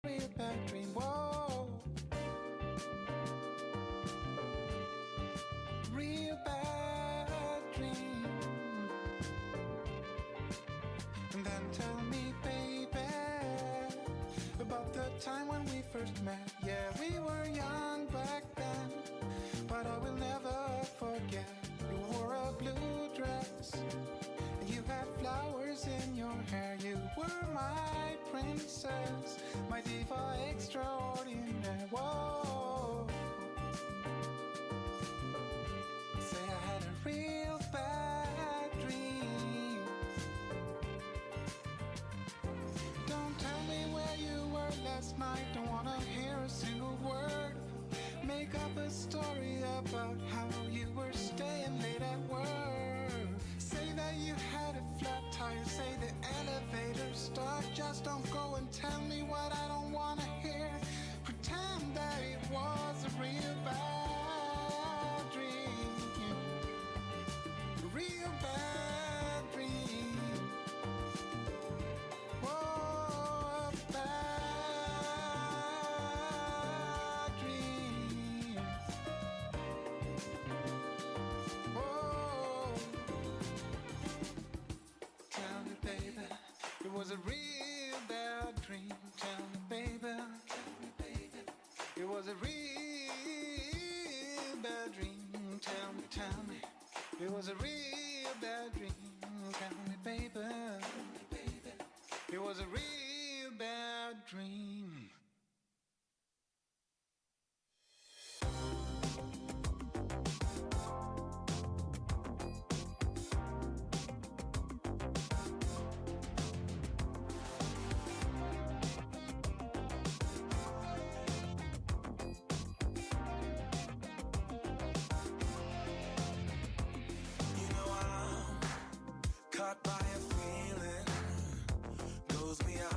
real bad dream. Whoa, real bad dream. And then tell me, baby, about the time when we first met. Yeah, we were young back then, but I will never forget. You wore a blue dress, and you had flowers in your hair. You were my princess, my diva extraordinaire. Whoa, say I had a real bad dream. Don't tell me where you were last night. Don't wanna hear a single word. Make up a story about how you were staying late at work. Say that you had a flat tire. Say the elevator stuck. Just don't go and tell me what I don't wanna hear. Pretend that it was a real bad dream. A real bad dream. Whoa, a bad dream. Whoa, tell me, baby, it was a real bad dream. Tell me, baby, it was a real bad dream. Tell me, it was a real bad dream. Tell me, baby, it was a real bad dream. Caught by a feeling, goes beyond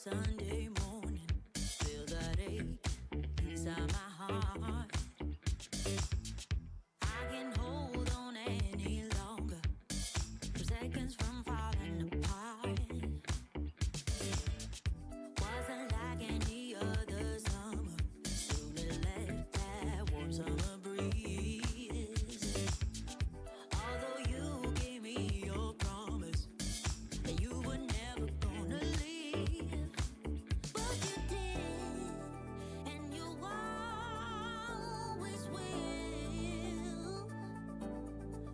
Sunday morning, feel that ache inside my heart. I can't hold on any longer. I'm seconds from falling apart. Wasn't like any other summer. Soon it left that warm summer breeze. Although you gave me your promise that you were never gonna leave, but you did, and you always will.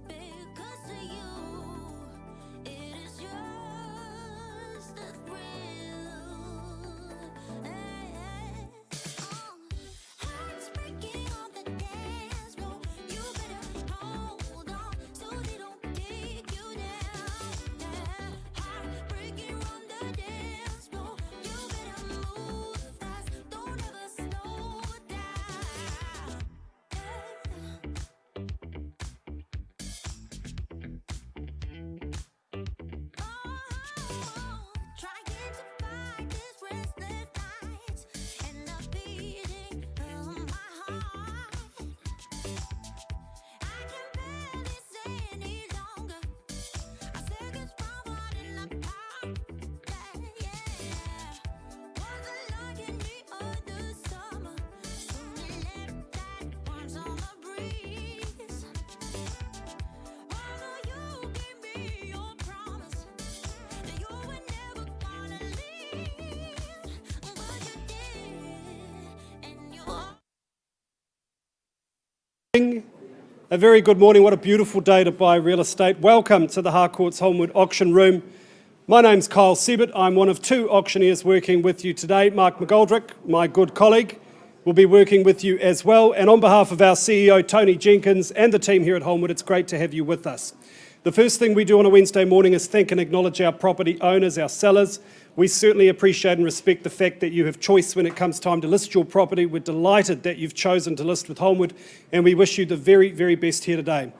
Because to you, it is just a thrill. Hearts breaking on the dance floor. You better hold on so they don't take you down. Heart breaking on the dance floor. You better move fast. Don't ever slow down. Trying to fight this restless night and the beating of my heart. I can barely stay any longer. Our seconds from falling apart. Wasn't like any other summer. Soon it left that warm summer breeze. Although you gave me your promise that you were never gonna leave, but you did, and you A very good morning. What a beautiful day to buy real estate. Welcome to the Harcourts Holmwood auction room. My name's Kyle Seibert. I'm one of two auctioneers working with you today. Mark McGoldrick, my good colleague, will be working with you as well. And on behalf of our CEO, Tony Jenkins, and the team here at Holmwood, it's great to have you with us. The first thing we do on a Wednesday morning is thank and acknowledge our property owners, our sellers. We certainly appreciate and respect the fact that you have choice when it comes time to list your property. We're delighted that you've chosen to list with Holmwood, and we wish you the very, very best here today.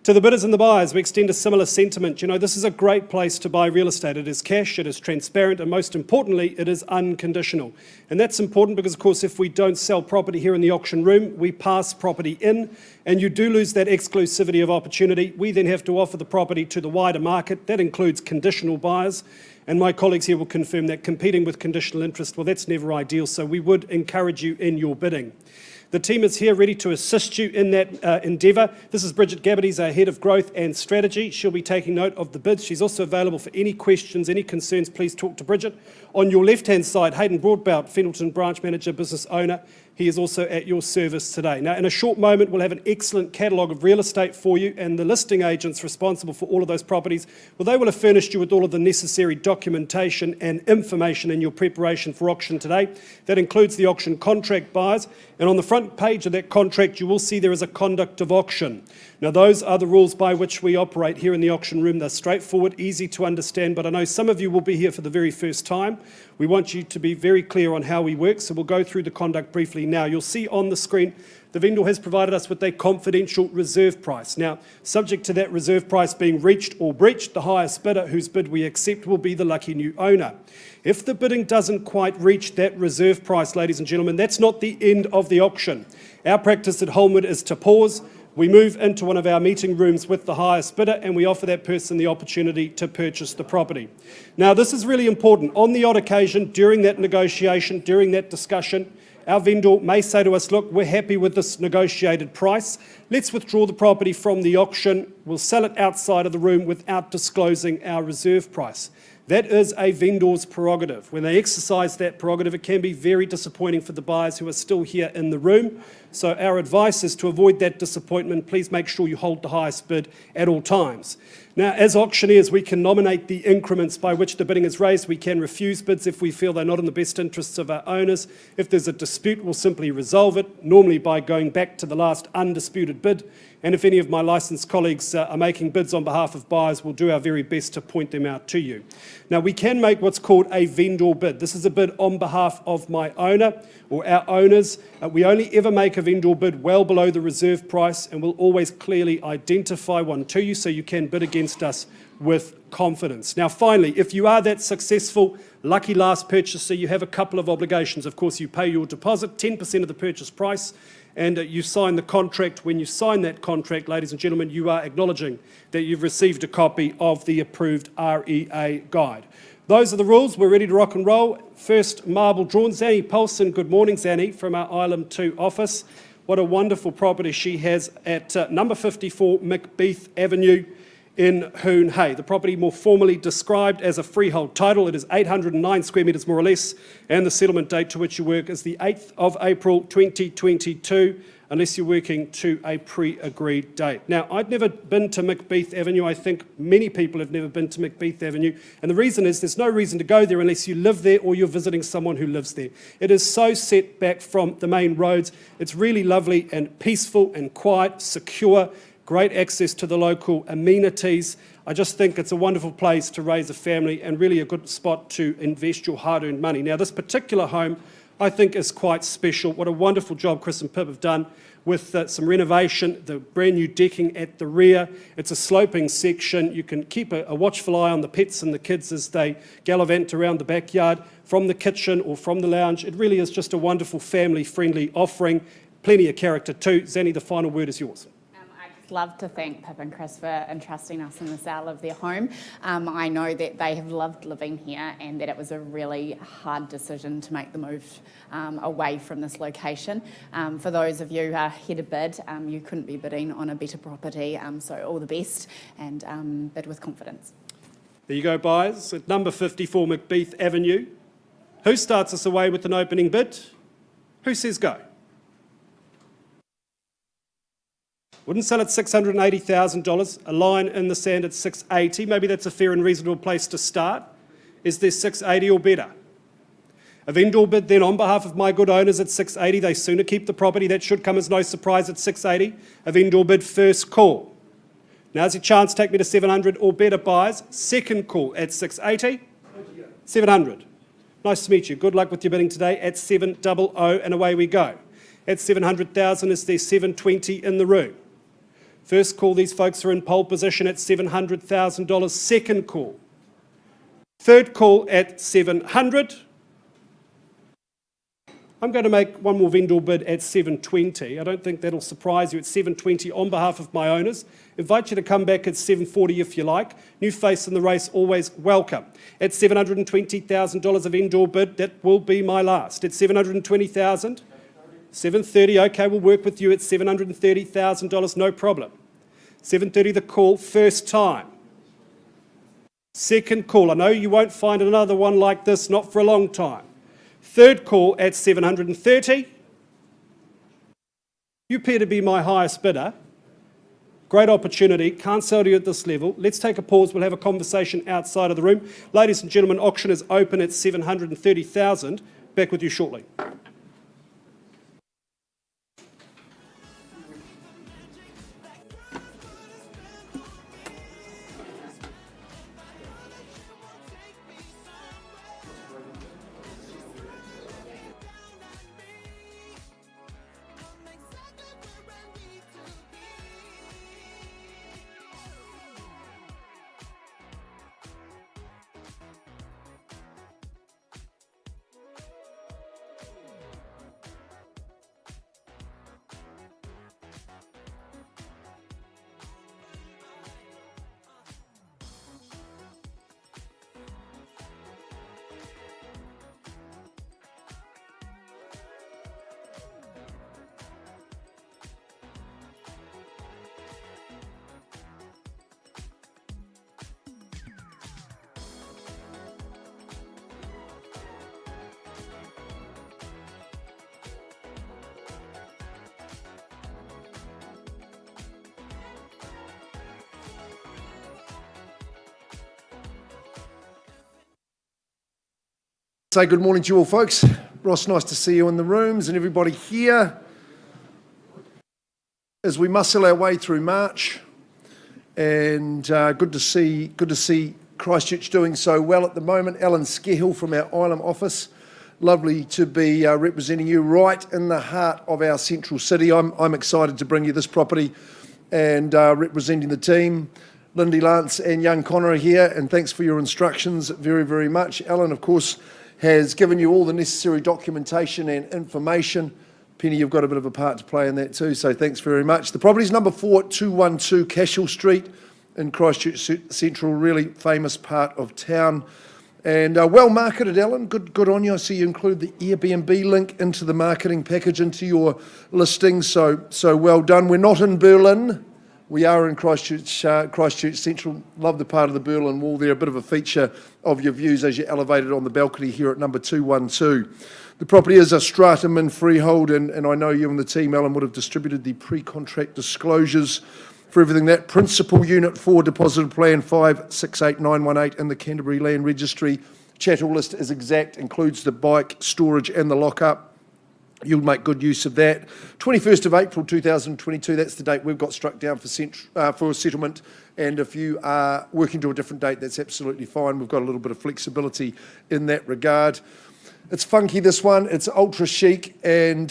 To the bidders and the buyers, we extend a similar sentiment. You know, this is a great place to buy real estate. It is cash, it is transparent, and most importantly, it is unconditional. And that's important because, of course, if we don't sell property here in the auction room, we pass property in, and you do lose that exclusivity of opportunity. We then have to offer the property to the wider market. That includes conditional buyers. And my colleagues here will confirm that competing with conditional interest, well, that's never ideal. So we would encourage you in your bidding. The team is here ready to assist you in that endeavour. This is Bridget Gabbity's our Head of Growth and Strategy. She'll be taking note of the bids. She's also available for any questions, any concerns. Please talk to Bridget. On your left-hand side, Hayden Broadbelt, Fendleton Branch Manager, Business Owner. He is also at your service today. Now, in a short moment, we'll have an excellent catalogue of real estate for you, and the listing agents responsible for all of those properties, well, they will have furnished you with all of the necessary documentation and information in your preparation for auction today. That includes the auction contract buyers, and on the front page of that contract, you will see there is a conduct of auction. Now, those are the rules by which we operate here in the auction room. They're straightforward, easy to understand, but I know some of you will be here for the very first time. We want you to be very clear on how we work, so we'll go through the conduct briefly now. You'll see on the screen the vendor has provided us with a confidential reserve price. Now, subject to that reserve price being reached or breached, the highest bidder whose bid we accept will be the lucky new owner. If the bidding doesn't quite reach that reserve price, ladies and gentlemen, that's not the end of the auction. Our practice at Holmwood is to pause. We move into one of our meeting rooms with the highest bidder, and we offer that person the opportunity to purchase the property. Now, this is really important. On the odd occasion, during that negotiation, during that discussion, our vendor may say to us, look, we're happy with this negotiated price. Let's withdraw the property from the auction. We'll sell it outside of the room without disclosing our reserve price. That is a vendor's prerogative. When they exercise that prerogative, it can be very disappointing for the buyers who are still here in the room. So our advice is to avoid that disappointment. Please make sure you hold the highest bid at all times. Now, as auctioneers, we can nominate the increments by which the bidding is raised. We can refuse bids if we feel they're not in the best interests of our owners. If there's a dispute, we'll simply resolve it, normally by going back to the last undisputed bid. And if any of my licensed colleagues are making bids on behalf of buyers, we'll do our very best to point them out to you. Now, we can make what's called a vendor bid. This is a bid on behalf of my owner or our owners. We only ever make a vendor bid well below the reserve price, and we'll always clearly identify one to you so you can bid against us with confidence. Now finally, if you are that successful, lucky last purchaser, you have a couple of obligations. Of course, you pay your deposit, 10% of the purchase price, and you sign the contract. When you sign that contract, ladies and gentlemen, you are acknowledging that you've received a copy of the approved REA guide. Those are the rules. We're ready to rock and roll. First marble drawn, Zanny Paulson. Good morning, Zanny, from our Island 2 office. What a wonderful property she has at number 54 Mcbeath Avenue in Hoon Hay. The property more formally described as a freehold title. It is 809 square metres more or less, and the settlement date to which you work is the 8th of April 2022, unless you're working to a pre-agreed date. Now, I've never been to Mcbeath Avenue. I think many people have never been to Mcbeath Avenue, and the reason is there's no reason to go there unless you live there or you're visiting someone who lives there. It is so set back from the main roads. It's really lovely and peaceful and quiet, secure, great access to the local amenities. I just think it's a wonderful place to raise a family and really a good spot to invest your hard-earned money. Now, this particular home, I think, is quite special. What a wonderful job Chris and Pip have done with some renovation, the brand new decking at the rear. It's a sloping section. You can keep a watchful eye on the pets and the kids as they gallivant around the backyard from the kitchen or from the lounge. It really is just a wonderful family-friendly offering. Plenty of character too. Zanny, the final word is yours. Love to thank Pip and Chris for entrusting us in the sale of their home. I know that they have loved living here and that it was a really hard decision to make the move away from this location. For those of you here to bid, you couldn't be bidding on a better property, so all the best and bid with confidence. There you go, buyers, at number 54 Mcbeath Avenue. Who starts us away with an opening bid? Who says go? Wouldn't sell at $680,000, a line in the sand at $680,000. Maybe that's a fair and reasonable place to start. Is there $680,000 or better? A vendor bid then on behalf of my good owners at $680,000. They sooner keep the property. That should come as no surprise at $680,000. A vendor bid first call. Now's your chance. Take me to $700,000 or better, buyers. Second call at $680,000. $700,000. Nice to meet you. Good luck with your bidding today at $700,000 and away we go. At $700,000, is there $720,000 in the room? First call, these folks are in pole position at $700,000. Second call. Third call at $700,000. I'm going to make one more vendor bid at $720,000. I don't think that'll surprise you. At $720,000 on behalf of my owners. Invite you to come back at $740,000 if you like. New face in the race, always welcome. At $720,000 a vendor bid, that will be my last. At $720,000. $730,000, okay, we'll work with you at $730,000, no problem. $730,000 the call, first time. Second call, I know you won't find another one like this, not for a long time. Third call at $730,000. You appear to be my highest bidder. Great opportunity, can't sell to you at this level. Let's take a pause, we'll have a conversation outside of the room. Ladies and gentlemen, auction is open at $730,000. Back with you shortly. Say good morning to you all, folks. Ross, nice to see you in the rooms and everybody here. As we muscle our way through March, and good to see Christchurch doing so well at the moment. Alan Scahill from our Island office Lovely to be representing you right in the heart of our central city. I'm excited to bring you this property and representing the team. Lindsay, Lance and young Connor are here, and thanks for your instructions very, very much. Alan, of course, has given you all the necessary documentation and information. Penny, you've got a bit of a part to play in that too, so thanks very much. The property is number 4212 Cashel Street in Christchurch Central, really famous part of town. And well marketed, Alan. Good on you. I see you include the Airbnb link into the marketing package, into your listing, so well done. We're not in Berlin. We are in Christchurch Central. Love the part of the Berlin Wall there, a bit of a feature of your views as you're elevated on the balcony here at number 212. The property is a stratum in freehold, and I know you and the team, Alan, would have distributed the pre-contract disclosures for everything. That principal unit 4 deposited plan 568918 in the Canterbury Land Registry. Chattel list is exact, includes the bike storage and the lockup. You'll make good use of that. 21st of April 2022, that's the date we've got struck down for settlement. And if you are working to a different date, that's absolutely fine. We've got a little bit of flexibility in that regard. It's funky, this one. It's ultra chic and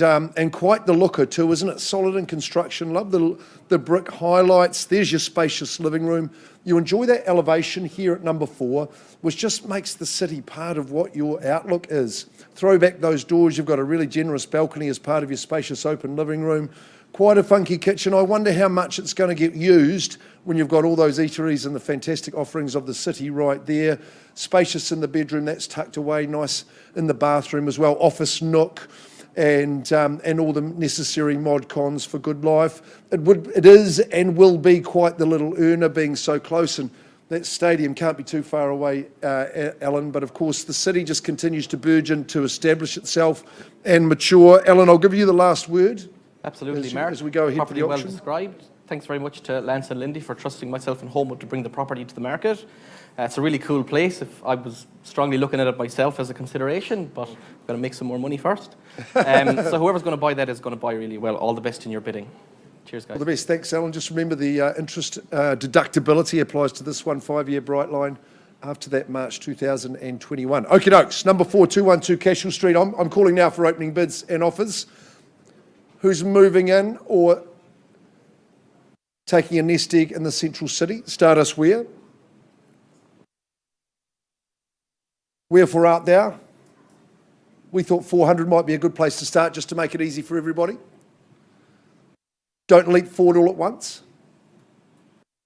quite the looker too, isn't it? Solid in construction. Love the brick highlights. There's your spacious living room. You enjoy that elevation here at number 4, which just makes the city part of what your outlook is. Throw back those doors. You've got a really generous balcony as part of your spacious open living room. Quite a funky kitchen. I wonder how much it's going to get used when you've got all those eateries and the fantastic offerings of the city right there. Spacious in the bedroom, that's tucked away, nice in the bathroom as well. Office nook and all the necessary mod cons for good life. It is and will be quite the little earner, being so close, and that stadium can't be too far away, Alan, but of course the city just continues to burgeon, to establish itself and mature. Alan, I'll give you the last word. Absolutely, Mark. As we go ahead for the auction. Well described. Thanks very much to Lance and Lindsay for trusting myself and Holmwood to bring the property to the market. It's a really cool place. I was strongly looking at it myself as a consideration, but I'm going to make some more money first. So whoever's going to buy that is going to buy really well. All the best in your bidding. Cheers, guys. All the best. Thanks, Alan. Just remember the interest deductibility applies to this one, 5-year bright line. After that, March 2021. Okie dokes, number 4212 Cashel Street. I'm calling now for opening bids and offers. Who's moving in or taking a nest egg in the central city? Start us where? Wherefore art thou? We thought 400 might be a good place to start, just to make it easy for everybody. Don't leap forward all at once.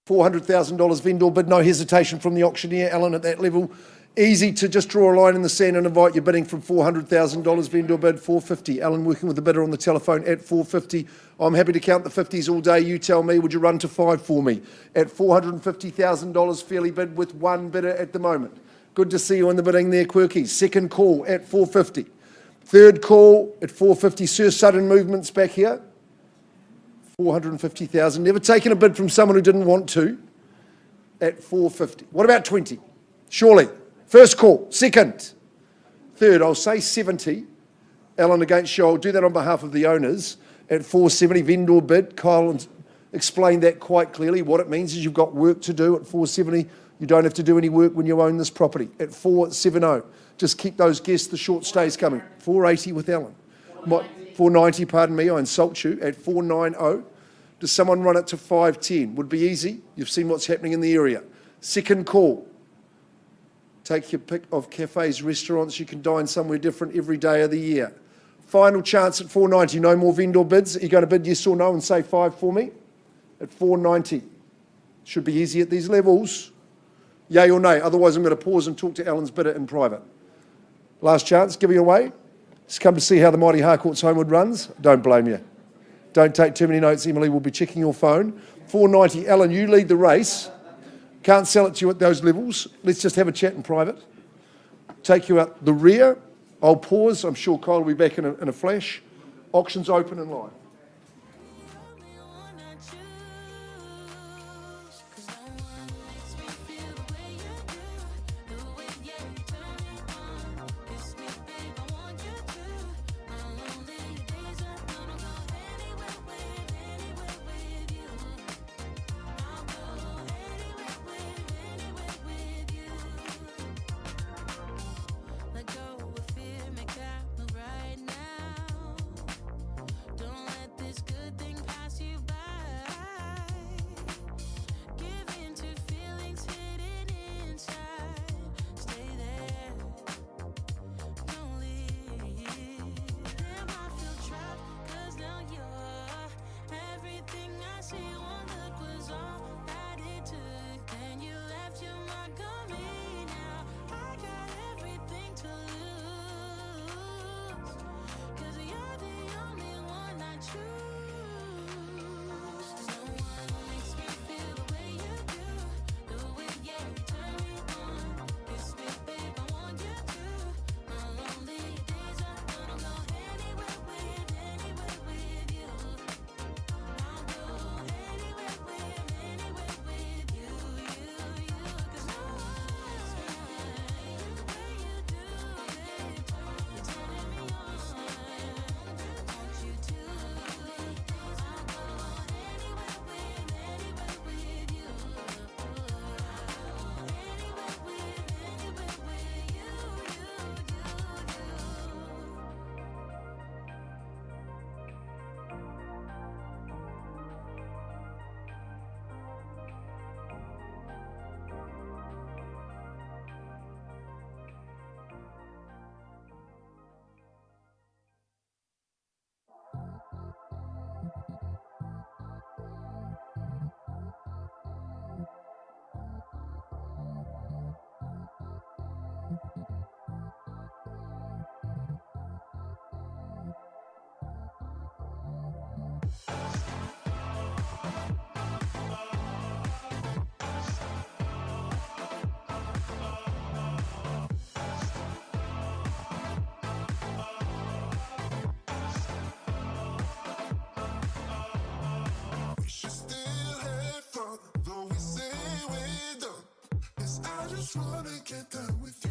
$400,000 vendor bid, no hesitation from the auctioneer. Alan, at that level, easy to just draw a line in the sand and invite your bidding from $400,000 vendor bid, $450. Alan working with the bidder on the telephone at $450. I'm happy to count the 50s all day. You tell me, would you run to 5 for me? At $450,000 fairly bid with one bidder at the moment. Good to see you in the bidding there, Quirky. Second call at $450. Third call at $450. Sir, sudden movements back here. $450,000. Never taken a bid from someone who didn't want to. At $450. What about 20? Surely. First call. Second. Third, I'll say 70. Alan against you. I'll do that on behalf of the owners. At $470, vendor bid. Kyle explained that quite clearly. What it means is you've got work to do at $470. You don't have to do any work when you own this property. At $470. Just keep those guests, the short stays coming. $480 with Alan. $490, pardon me, I insult you. At $490. Does someone run it to $510? Would be easy. You've seen what's happening in the area. Second call. Take your pick of cafes, restaurants. You can dine somewhere different every day of the year. Final chance at $490. No more vendor bids. Are you going to bid yes or no and say 5 for me? At $490. Should be easy at these levels. Yay or nay? Otherwise, I'm going to pause and talk to Alan's bidder in private. Last chance, giving away. Just come to see how the mighty Harcourts Holmwood runs. Don't blame you. Don't take too many notes. Emily will be checking your phone. $490. Alan, you lead the race. Can't sell it to you at those levels. Let's just have a chat in private. Take you out the rear. I'll pause. I'm sure Kyle will be back in a flash. Auction's open and live. Let go of fear, make that get done with you.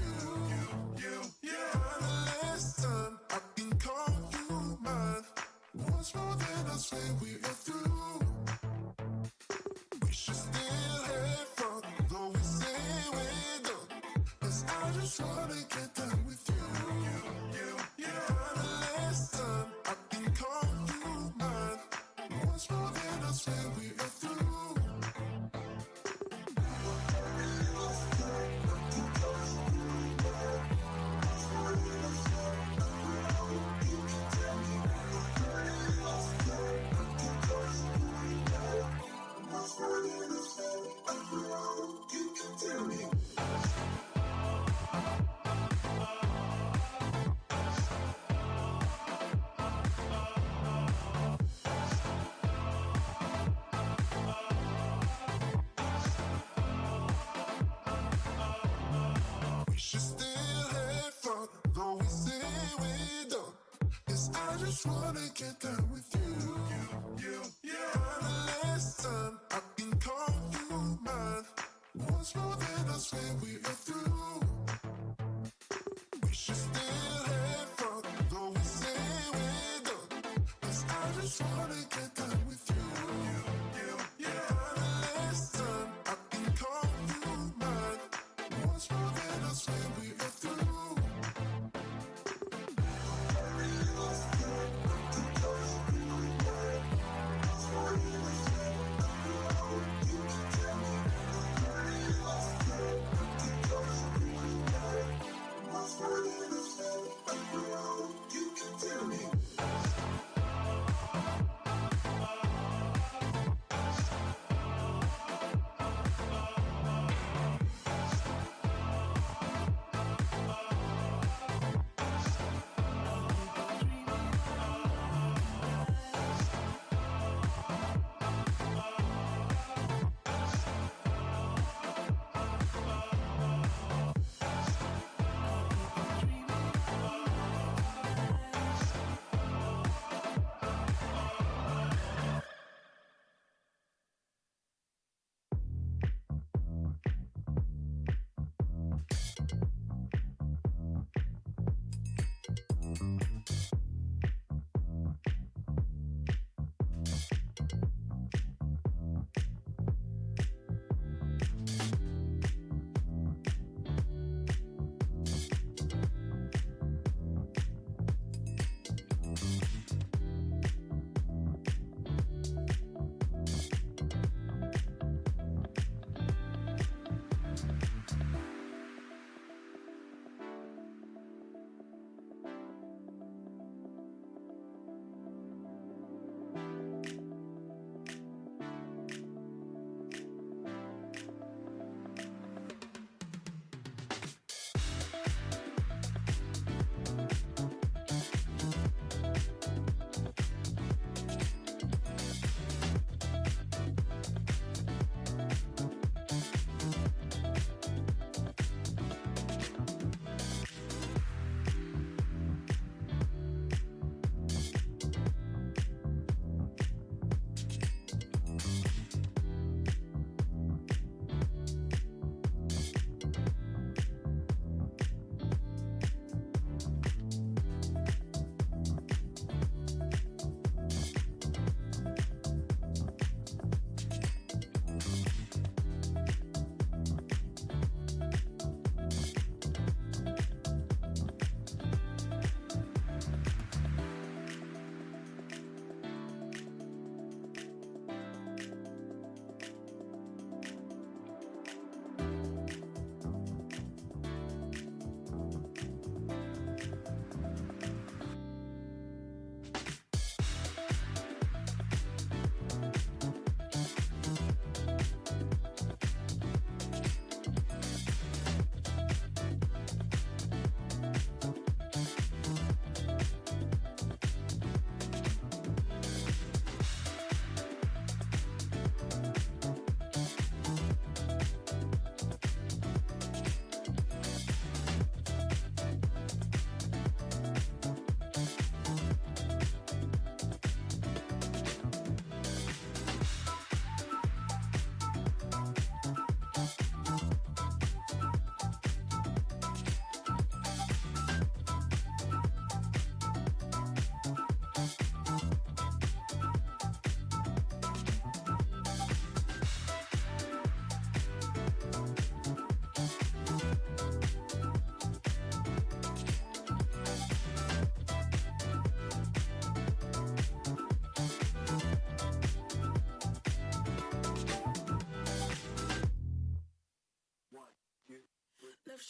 Kinda last time I can call you mine. Once more, then I swear we are through. We should still have fun, though we say we're done. 'Cause I just wanna get done with you. Kinda last time I can call you mine. Once more, then I swear we are through. We should still have fun, though we say we're done. 'Cause I just wanna get done with you. Kinda last time I can call you mine. Once more, then I swear we are through. We should still have fun, though we say we're done. 'Cause I just wanna get done with you. Kinda last time I can call you mine. Once more, then I swear we are through.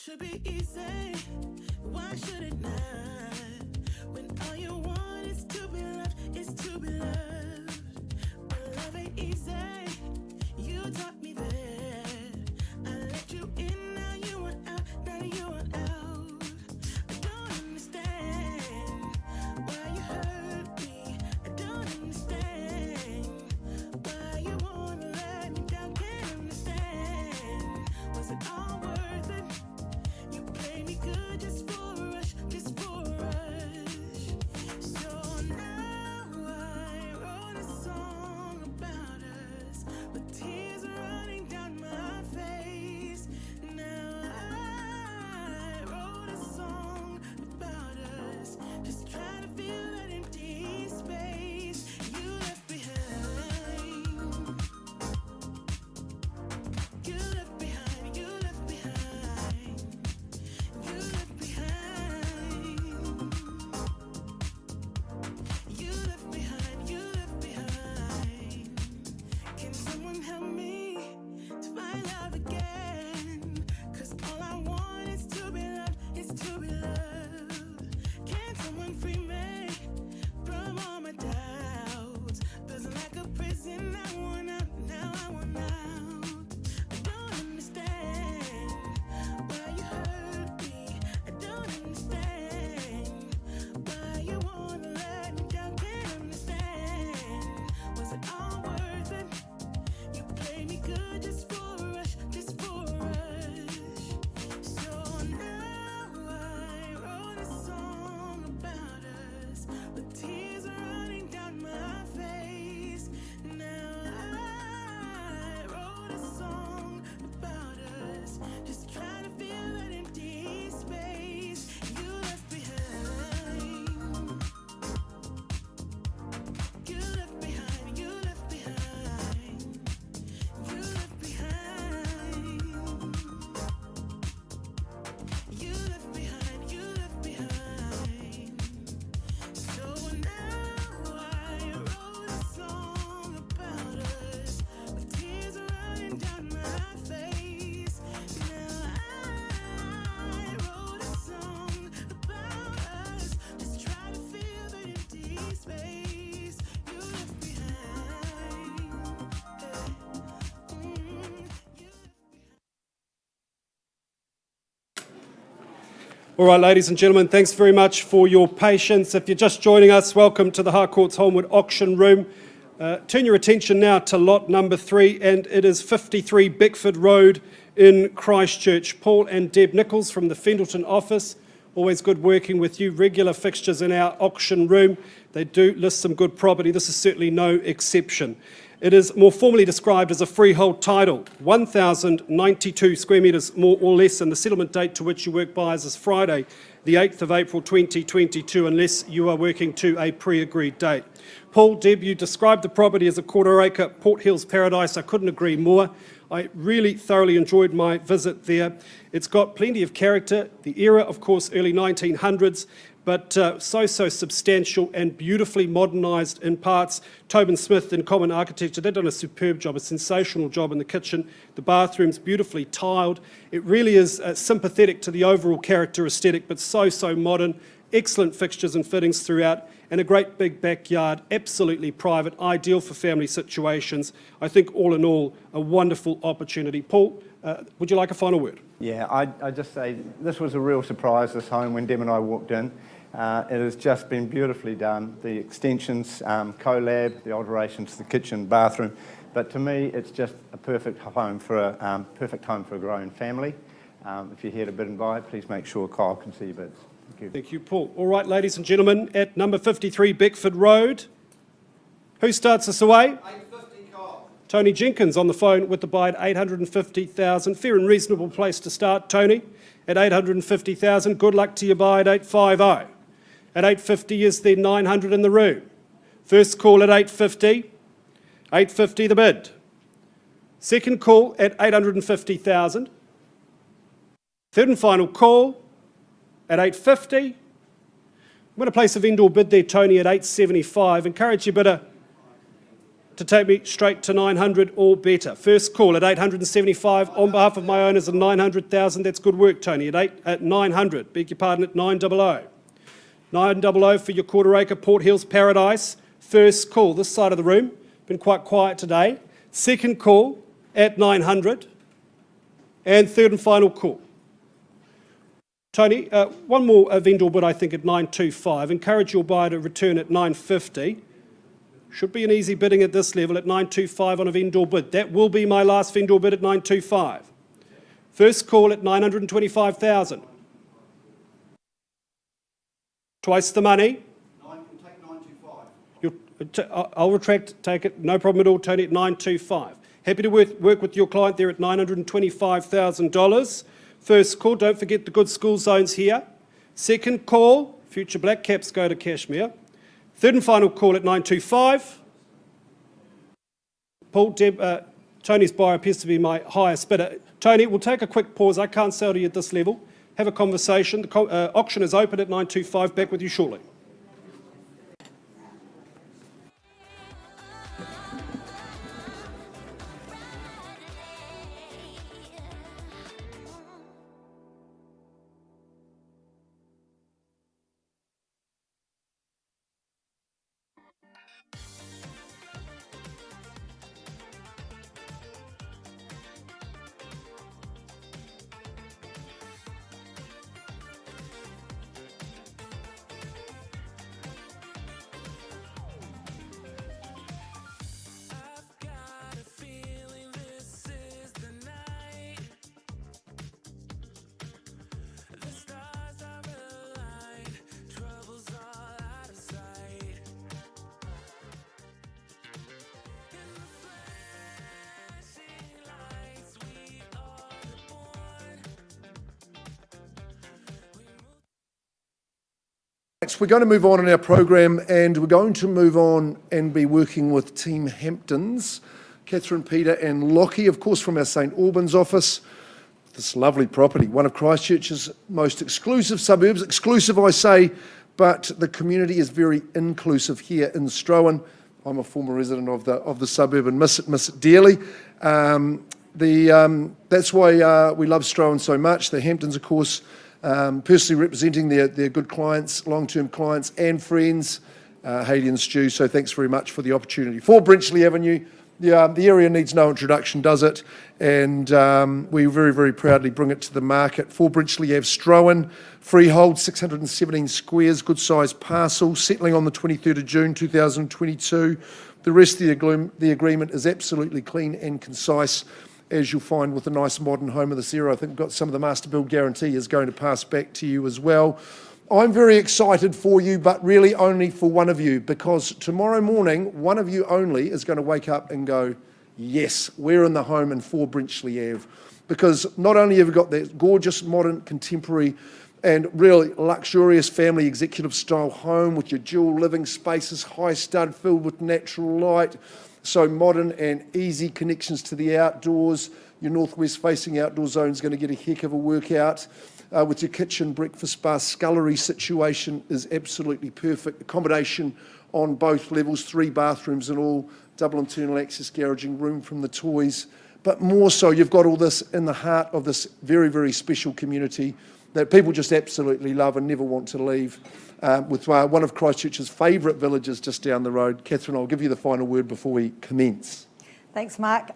should be easy. Why should it not? When all you want is to be loved, is to be loved. But love ain't easy. You taught me that. I let you in, now you want out, now you want out. I don't understand why you hurt me. I don't understand why you wanna let me down. Can't understand. Was it all worth it? You played me good just for a rush, just for a rush. So now I wrote a song about us, with tears running down my face. Now I wrote a song about us, just trying to fill that empty space you left behind. You left behind, you left behind. You left behind. You left behind, you left behind. Can someone help me to find love again? 'Cause all I want is to be loved, is to be loved. Can someone free me from all my doubts? Feels like a prison, I want out, now I want out. I don't understand why you hurt me. I don't understand why you wanna let me down. Can't understand. Was it all worth it? You played me good just for a rush, just for a rush. So now I wrote a song about us, with tears running down my face. Now I wrote a song about us, just trying to fill that empty space you left behind. You left behind, you left behind. You left behind. You left behind, you left behind. So now I wrote a song about us, with tears running down my face. Now I wrote a song about us, just try to fill the empty space you left behind. You All right, ladies and gentlemen, thanks very much for your patience. If you're just joining us, welcome to the Harcourts Holmwood auction room. Turn your attention now to lot number 3, and it is 53 Beckford Road in Christchurch. Paul and Deb Nichols from the Fendleton office. Always good working with you. Regular fixtures in our auction room. They do list some good property. This is certainly no exception. It is more formally described as a freehold title, 1,092 square metres more or less, and the settlement date to which you work by is Friday, the 8th of April 2022, unless you are working to a pre-agreed date. Paul, Deb, you described the property as a quarter-acre Port Hills paradise. I couldn't agree more. I really thoroughly enjoyed my visit there. It's got plenty of character. The era, of course, early 1900s, but so substantial and beautifully modernised in parts. Tobin Smith in Common Architecture, they've done a superb job, a sensational job in the kitchen. The bathroom's beautifully tiled. It really is sympathetic to the overall character aesthetic, but so modern. Excellent fixtures and fittings throughout, and a great big backyard, absolutely private, ideal for family situations. I think all in all, a wonderful opportunity. Paul, would you like a final word? Yeah, I just say this was a real surprise, this home, when Deb and I walked in. It has just been beautifully done. The extensions, collab, the alterations to the kitchen, bathroom. But to me, it's just a perfect home for a growing family. If you're here to bid and buy, please make sure Kyle can see your bids. Thank you. Thank you, Paul. All right, ladies and gentlemen, at number 53 Beckford Road. Who starts us away? 850, Kyle. Tony Jenkins on the phone with the buy at 850,000. Fair and reasonable place to start, Tony, at 850,000. Good luck to you buy at 850. At 850 is there 900 in the room. First call at 850. 850 the bid. Second call at 850,000. Third and final call at 850. I'm going to place a vendor bid there, Tony, at 875. Encourage your bidder to take me straight to 900 or better. First call at 875 on behalf of my owners at 900,000. That's good work, Tony. At 900, beg your pardon, at 900. 900 for your quarter acre Port Hills Paradise. First call, this side of the room. Been quite quiet today. Second call at 900. And third and final call. Tony, one more vendor bid, I think, at 925. Encourage your buyer to return at 950. Should be an easy bidding at this level at 925 on a vendor bid. That will be my last vendor bid at 925. First call at 925,000. Twice the money. Take 925. I'll retract, take it, no problem at all, Tony, at 925. Happy to work with your client there at $925,000. First call, don't forget the good school zones here. Second call, future black caps go to Cashmere. Third and final call at 925. Paul, Tony's buyer appears to be my highest bidder. Tony, we'll take a quick pause. I can't sell to you at this level. Have a conversation. The auction is open at 925. Back with you shortly. We're going to move on in our program, and we're going to move on and be working with Team Hamptons, Catherine, Peter and Lockie, of course, from our St Albans office. This lovely property, one of Christchurch's most exclusive suburbs. Exclusive, I say, but the community is very inclusive here in Strowan. I'm a former resident of the suburb and miss it dearly. That's why we love Strowan so much. The Hamptons, of course, personally representing their good clients, long-term clients and friends, Hayley and Stu, so thanks very much for the opportunity. 4 Brinchley Avenue, the area needs no introduction, does it? And we very, very proudly bring it to the market. 4 Brinchley Ave, Strowan, freehold, 617 squares, good-sized parcel, settling on the 23rd of June 2022. The rest of the agreement is absolutely clean and concise, as you'll find with a nice modern home of this era. I think we've got some of the master build guarantee is going to pass back to you as well. I'm very excited for you, but really only for one of you, because tomorrow morning, one of you only is going to wake up and go, yes, we're in the home in 4 Brinchley Ave. Because not only have you got that gorgeous, modern, contemporary, and really luxurious family executive style home with your dual living spaces, high stud filled with natural light, so modern and easy connections to the outdoors. Your northwest facing outdoor zone is going to get a heck of a workout. With your kitchen, breakfast bar, scullery situation is absolutely perfect. Accommodation on both levels, 3 bathrooms and all, double internal access garaging, room from the toys. But more so, you've got all this in the heart of this very, very special community that people just absolutely love and never want to leave. With one of Christchurch's favourite villages just down the road. Catherine, I'll give you the final word before we commence. Thanks, Mark.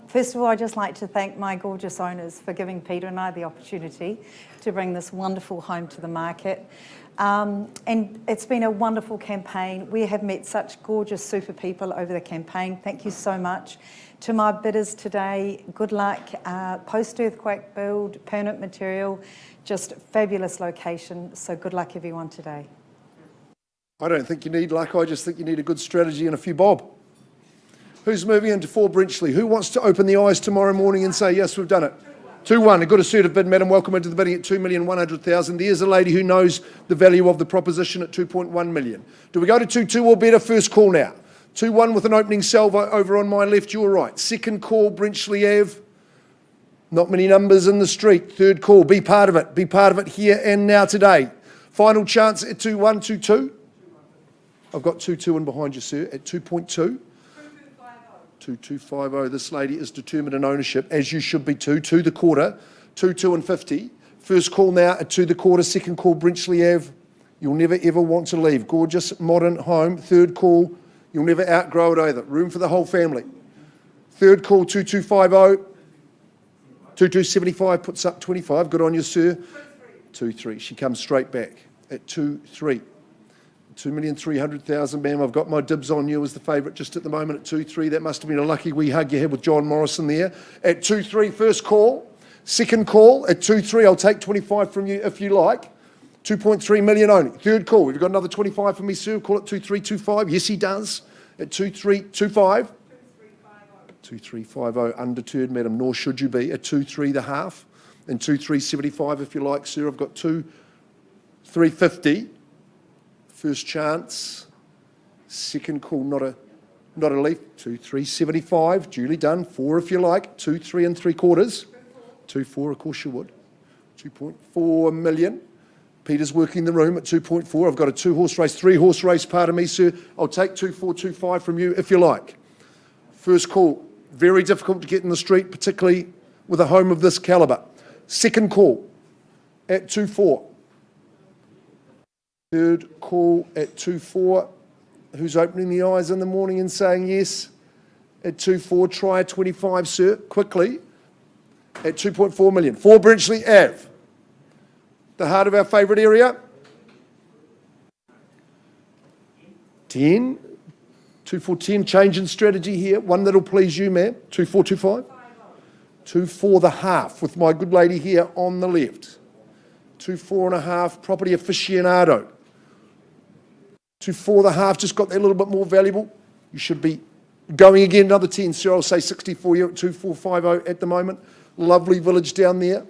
First of all, I'd just like to thank my gorgeous owners for giving Peter and I the opportunity to bring this wonderful home to the market. And it's been a wonderful campaign. We have met such gorgeous, super people over the campaign. Thank you so much. To my bidders today, good luck. Post-earthquake build, permanent material, just fabulous location. So good luck, everyone, today. I don't think you need luck. I just think you need a good strategy and a few bob. Who's moving into 4 Brinchley? Who wants to open the eyes tomorrow morning and say, yes, we've done it? 2-1, a good assertive bid, madam. Welcome into the bidding at 2,100,000. There's a lady who knows the value of the proposition at 2.1 million. Do we go to 2-2 or better? First call now. 2-1 with an opening salvo over on my left, your right. Second call, Brinchley Ave. Not many numbers in the street. Third call, be part of it. Be part of it here and now today. Final chance at 2-1, 2-2. I've got 2-2 in behind you, sir, at 2.2. 2250. This lady is determined in ownership, as you should be too. 2 the quarter, 2 and 50. First call now at 2 the quarter. Second call, Brinchley Ave. You'll never ever want to leave. Gorgeous modern home. Third call, you'll never outgrow it either. Room for the whole family. Third call, 2250. 2275 puts up 25. Good on you, sir. 23. She comes straight back at 23. 2,300,000, ma'am. I've got my dibs on you as the favourite just at the moment at 2-3. That must have been a lucky wee hug you had with John Morrison there. At 2-3, first call. Second call at 2-3. I'll take 25 from you if you like. 2.3 million only. Third call. Have you got another 25 for me, sir? Call it 2325. Yes, he does. At 2325. 2350. Undeterred, madam. Nor should you be. At 2-3 the half. And 2-375 if you like, sir. I've got 2-350. First chance. Second call, not a leaf. 2-375, duly done. 4 if you like. 2-3 3/4. 2-4, of course you would. 2.4 million. Peter's working the room at 2.4. I've got a 2-horse race, 3-horse race, pardon me, sir. I'll take 2-4-2-5 from you if you like. First call, very difficult to get in the street, particularly with a home of this calibre. Second call at 2-4. Third call at 2-4. Who's opening the eyes in the morning and saying yes? At 2-4, try a 25, sir, quickly. At 2.4 million. 4 Brinchley Ave. The heart of our favourite area. 10. 2-4-10, change in strategy here. One that'll please you, ma'am. 2-4-2-5. 2-4 the half with my good lady here on the left. 2-4.5, property aficionado. 2-4 the half, just got that little bit more valuable. You should be going again, another 10. Sir, I'll say 60 for you at 2-4-50 at the moment. Lovely village down there.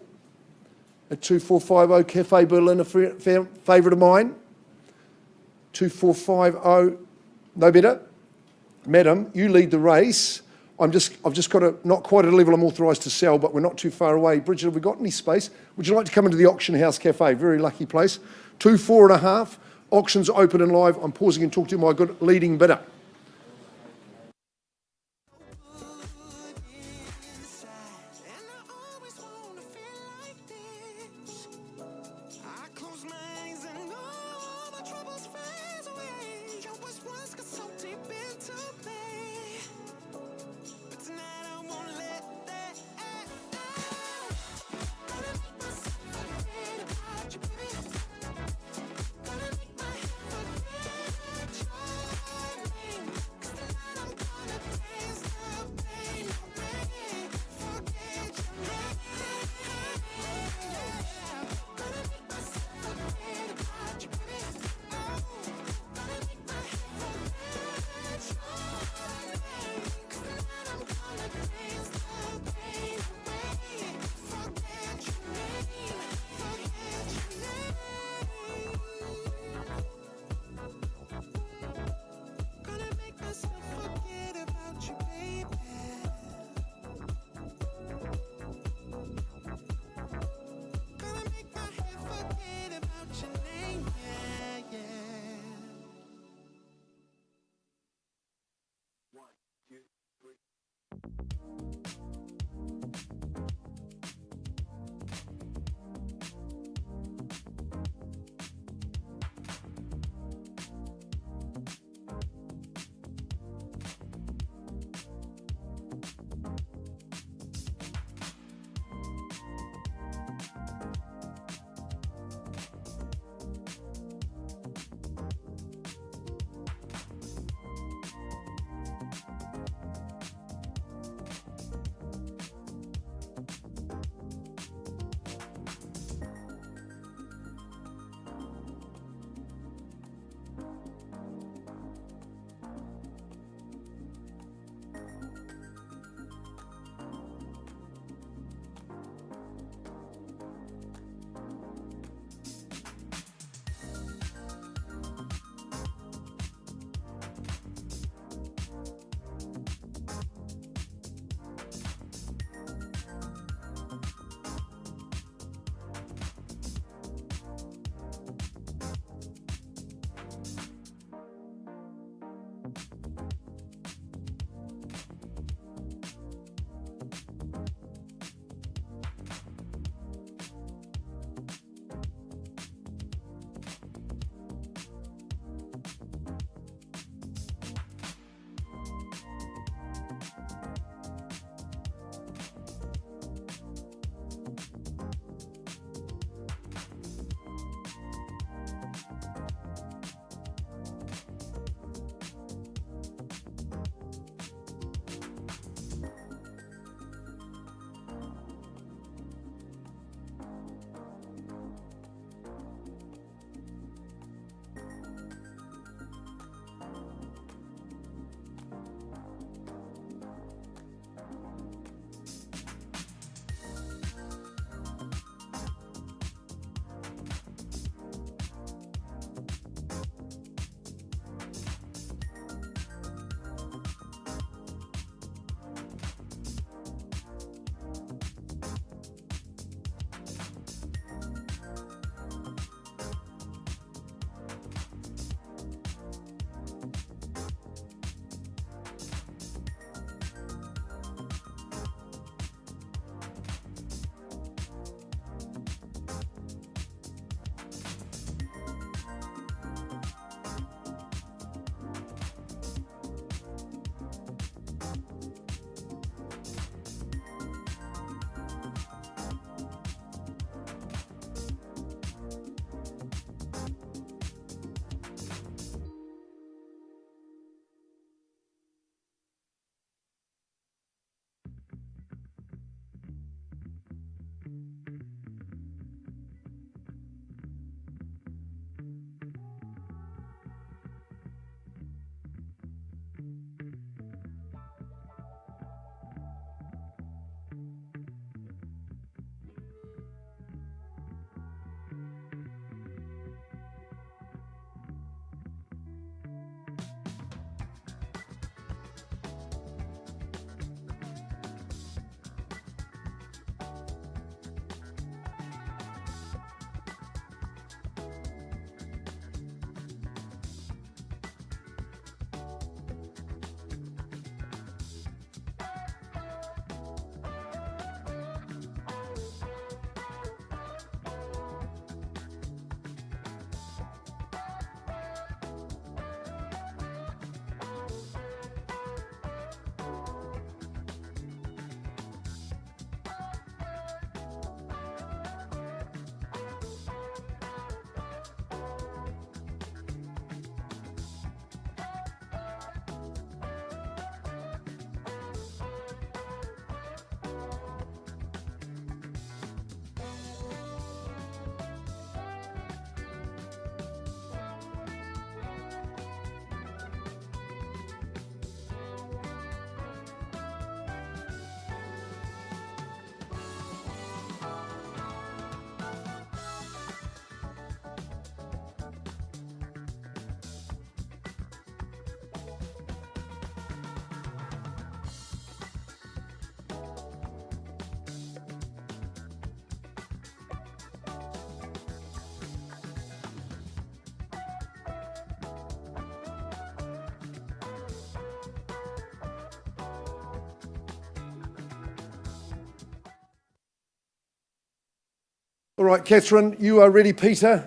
At 2-4-50, Cafe Berlin, a favourite of mine. 2-4-50, no better. Madam, you lead the race. I've just got not quite at a level I'm authorised to sell, but we're not too far away. Bridget, have we got any space? Would you like to come into the Auction House Cafe? Very lucky place. 2-4.5. Auctions open and live. I'm pausing and talking to my good leading bidder. All right, Catherine, you are ready, Peter?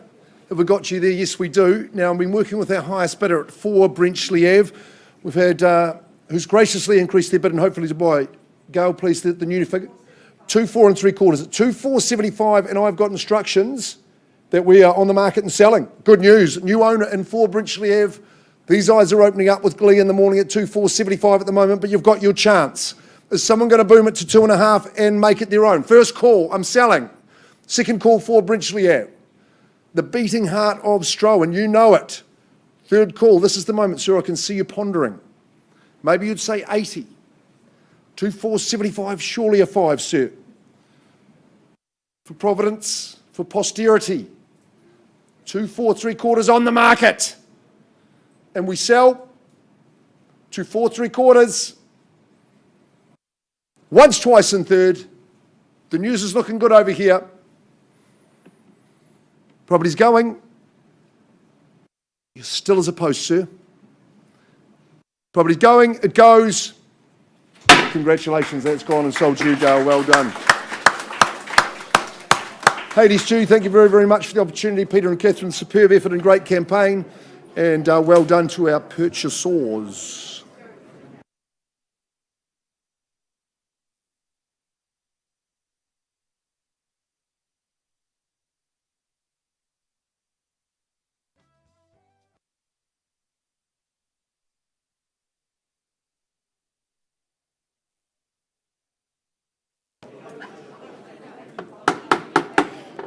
Have we got you there? Yes, we do. Now, I've been working with our highest bidder at 4 Brenchley Ave. We've had, who's graciously increased their bid and hopefully to buy. Gail, please, the new figure. 2 4 3/4 at 2,475, and I've got instructions that we are on the market and selling. Good news, new owner in 4 Brenchley Ave. These eyes are opening up with glee in the morning at 2,475 at the moment, but you've got your chance. Is someone going to boom it to 2.5 and make it their own? First call, I'm selling. Second call, 4 Brenchley Ave. The beating heart of Strowan, you know it. Third call, this is the moment, sir, I can see you pondering. Maybe you'd say 80. 2,475, surely a 5, sir. For Providence, for posterity. 2 4 3/4 on the market. And we sell 2 4 3/4. Once, twice, and third. The news is looking good over here. Property's going. You're still as a post, sir. Property's going, it goes. Congratulations, that's gone and sold to you, Gail. Well done. Hades Stu, thank you very, very much for the opportunity. Peter and Catherine, superb effort and great campaign. And well done to our purchasers.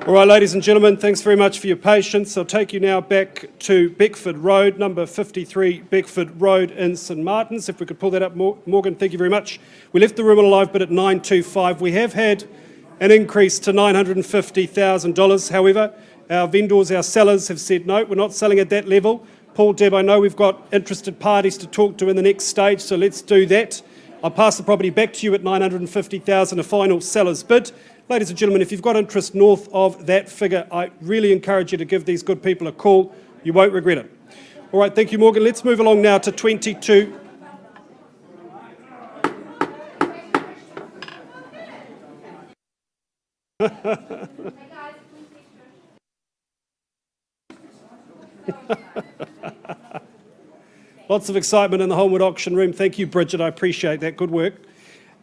All right, ladies and gentlemen, thanks very much for your patience. I'll take you now back to Beckford Road, number 53 Beckford Road in St Martin's. If we could pull that up, Morgan, thank you very much. We left the room on a live bid at 925. We have had an increase to $950,000. However, our vendors, our sellers have said, no, we're not selling at that level. Paul, Deb, I know we've got interested parties to talk to in the next stage, so let's do that. I'll pass the property back to you at $950,000, a final seller's bid. Ladies and gentlemen, if you've got interest north of that figure, I really encourage you to give these good people a call. You won't regret it. All right, thank you, Morgan. Let's move along now to 22. Lots of excitement in the Holmwood auction room. Thank you, Bridget. I appreciate that. Good work.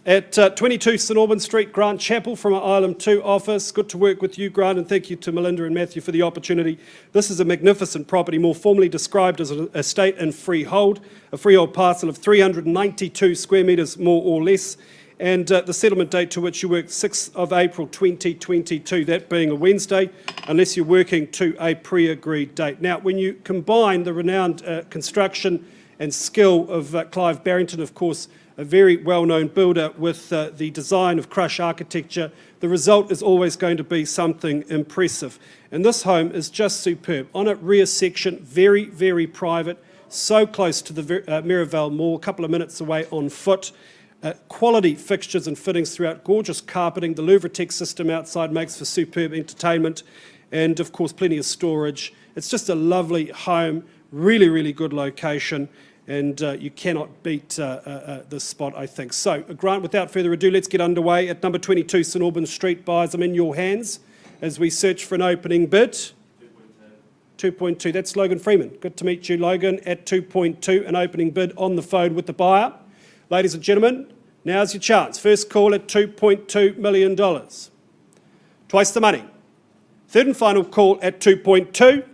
At 22 St Albans Street, Grant Chapel from our Island 2 office. Good to work with you, Grant, and thank you to Melinda and Matthew for the opportunity. This is a magnificent property, more formally described as an estate and freehold, a freehold parcel of 392 square metres, more or less, and the settlement date to which you work, 6th of April 2022, that being a Wednesday, unless you're working to a pre-agreed date. Now, when you combine the renowned construction and skill of Clive Barrington, of course, a very well-known builder, with the design of Crush architecture, the result is always going to be something impressive. And this home is just superb. On a rear section, very, very private, so close to the Merivale Mall, a couple of minutes away on foot. Quality fixtures and fittings throughout, gorgeous carpeting. The Louvre-Tech system outside makes for superb entertainment, and of course plenty of storage. It's just a lovely home, really, really good location, and you cannot beat this spot, I think. So, Grant, without further ado, let's get underway at number 22 St Albans Street. Buyers, I'm in your hands as we search for an opening bid. 2.2, that's Logan Freeman. Good to meet you, Logan, at 2.2, an opening bid on the phone with the buyer. Ladies and gentlemen, now's your chance. First call at $2.2 million. Twice the money. Third and final call at 2.2.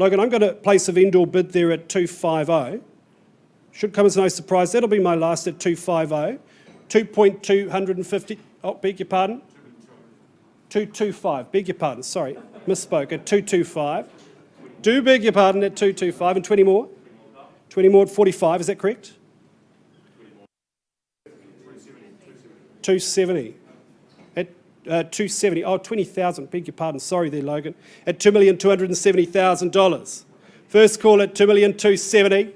Logan, I'm going to place a vendor bid there at 250. Should come as no surprise. That'll be my last at 250. 2.250. Oh, beg your pardon. 225. Beg your pardon. Sorry, misspoke. At 225. Do beg your pardon at 225 and 20 more. 20 more at 45. Is that correct? 270. At 270. Oh, 20,000. Beg your pardon. Sorry there, Logan. At $2,270,000. First call at $2,270,000.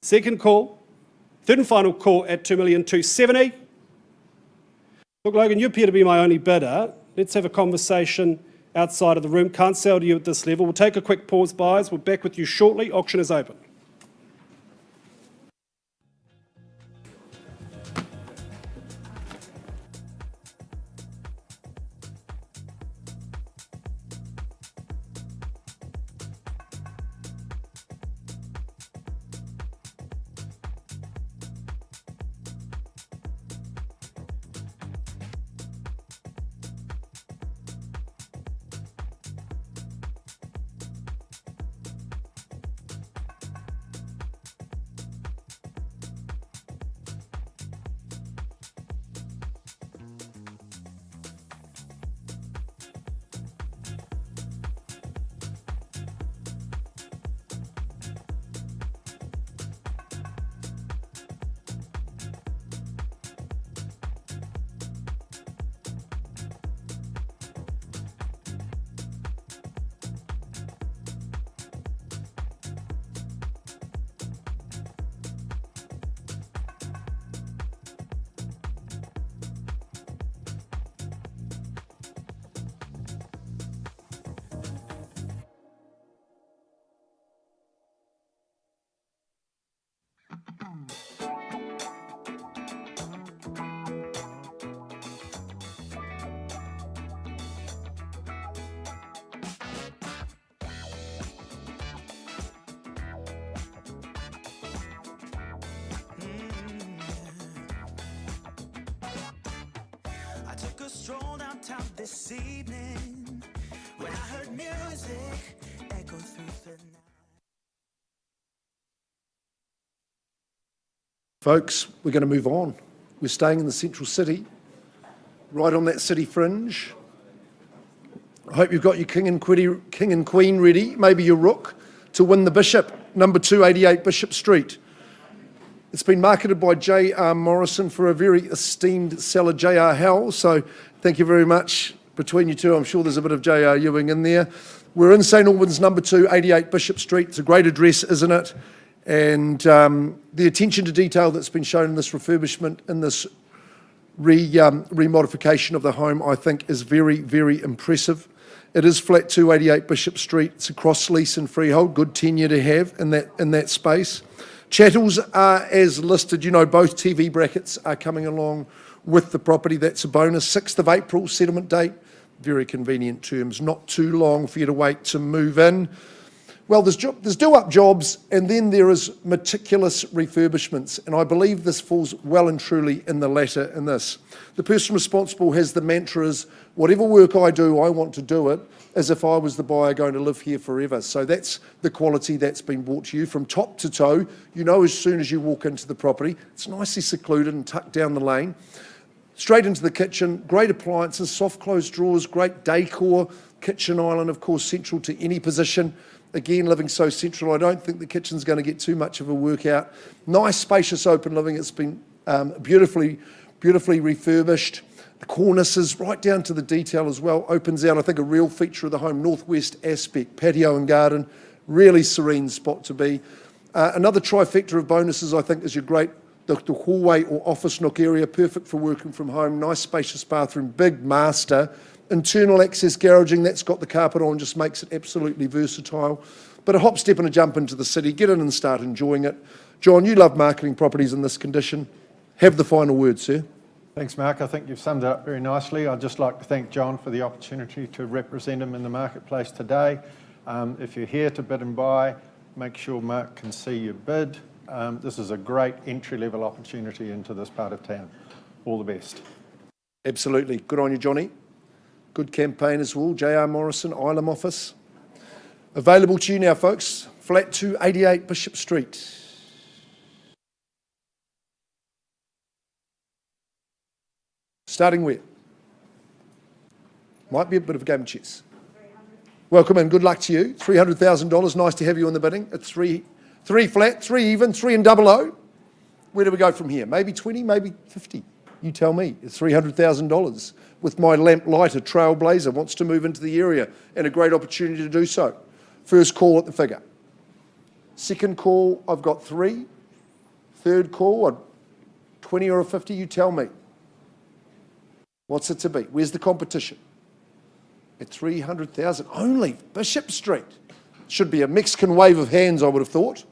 Second call. Third and final call at $2,270,000. Look, Logan, you appear to be my only bidder. Let's have a conversation outside of the room. Can't sell to you at this level. We'll take a quick pause, buyers. We're back with you shortly. Auction is open. stroll downtown this evening when I heard music echo through the night. Folks, we're going to move on. We're staying in the central city, right on that city fringe. I hope you've got your king and queen ready, maybe your rook, to win the bishop, number 288 Bishop Street. It's been marketed by J.R. Morrison for a very esteemed seller, J.R. Howell, so thank you very much. Between you two, I'm sure there's a bit of J.R. Ewing in there. We're in St Albans, number 288 Bishop Street. It's a great address, isn't it? And the attention to detail that's been shown in this refurbishment, in this remodification of the home, I think is very, very impressive. It is flat 288 Bishop Street. It's a cross lease and freehold, good tenure to have in that space. Chattels are as listed. You know, both TV brackets are coming along with the property. That's a bonus. 6th of April, settlement date. Very convenient terms, not too long for you to wait to move in. Well, there's do-up jobs, and then there is meticulous refurbishments, and I believe this falls well and truly in the latter in this. The person responsible has the mantra is, whatever work I do, I want to do it as if I was the buyer going to live here forever. So that's the quality that's been brought to you from top to toe. You know as soon as you walk into the property, it's nicely secluded and tucked down the lane. Straight into the kitchen, great appliances, soft closed drawers, great decor, kitchen island, of course, central to any position. Again, living so central, I don't think the kitchen's going to get too much of a workout. Nice, spacious, open living. It's been beautifully refurbished. The cornices, right down to the detail as well, opens out, I think, a real feature of the home, northwest aspect, patio and garden, really serene spot to be. Another trifecta of bonuses, I think, is your great the hallway or office nook area, perfect for working from home, nice spacious bathroom, big master. Internal access garaging, that's got the carpet on, just makes it absolutely versatile. But a hop, step and a jump into the city, get in and start enjoying it. John, you love marketing properties in this condition. Have the final word, sir. Thanks, Mark. I think you've summed it up very nicely. I'd just like to thank John for the opportunity to represent him in the marketplace today. If you're here to bid and buy, make sure Mark can see your bid. This is a great entry-level opportunity into this part of town. All the best. Absolutely. Good on you, Johnny. Good campaign as well. J.R. Morrison, Ilam office. Available to you now, folks. Flat 288 Bishop Street. Starting where? Might be a bit of a game of chess. Welcome and good luck to you. $300,000. Nice to have you in the bidding. It's three flat, 3 even, 3 and 00. Where do we go from here? Maybe 20, maybe 50. You tell me. It's $300,000 with my lamplighter trailblazer wants to move into the area and a great opportunity to do so. First call at the figure. Second call, I've got 3. Third call, a 20 or a 50, you tell me. What's it to be? Where's the competition? At 300,000 only, Bishop Street. Should be a Mexican wave of hands, I would have thought.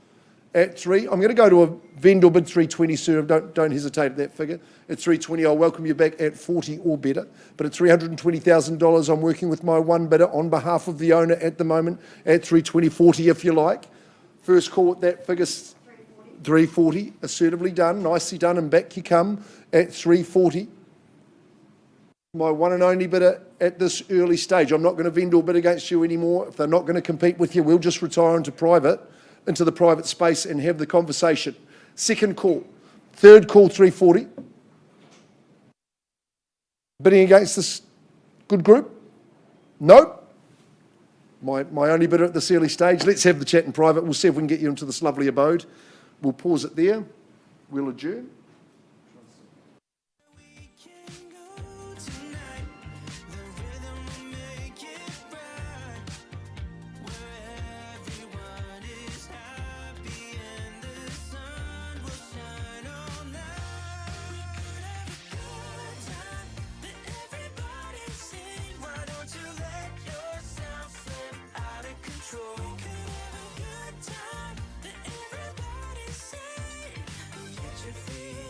At 3, I'm going to go to a vendor bid 320, sir. Don't hesitate at that figure. At 320, I'll welcome you back at 40 or better. But at $320,000, I'm working with my one bidder on behalf of the owner at the moment at 320, 40 if you like. First call at that figure, 340, assertively done, nicely done, and back you come at 340. My one and only bidder at this early stage. I'm not going to vendor bid against you anymore. If they're not going to compete with you, we'll just retire into the private space and have the conversation. Second call. Third call, 340. Bidding against this good group? Nope. My only bidder at this early stage. Let's have the chat in private. We'll see if we can get you into this lovely abode. We'll pause it there. We'll adjourn. Get your feet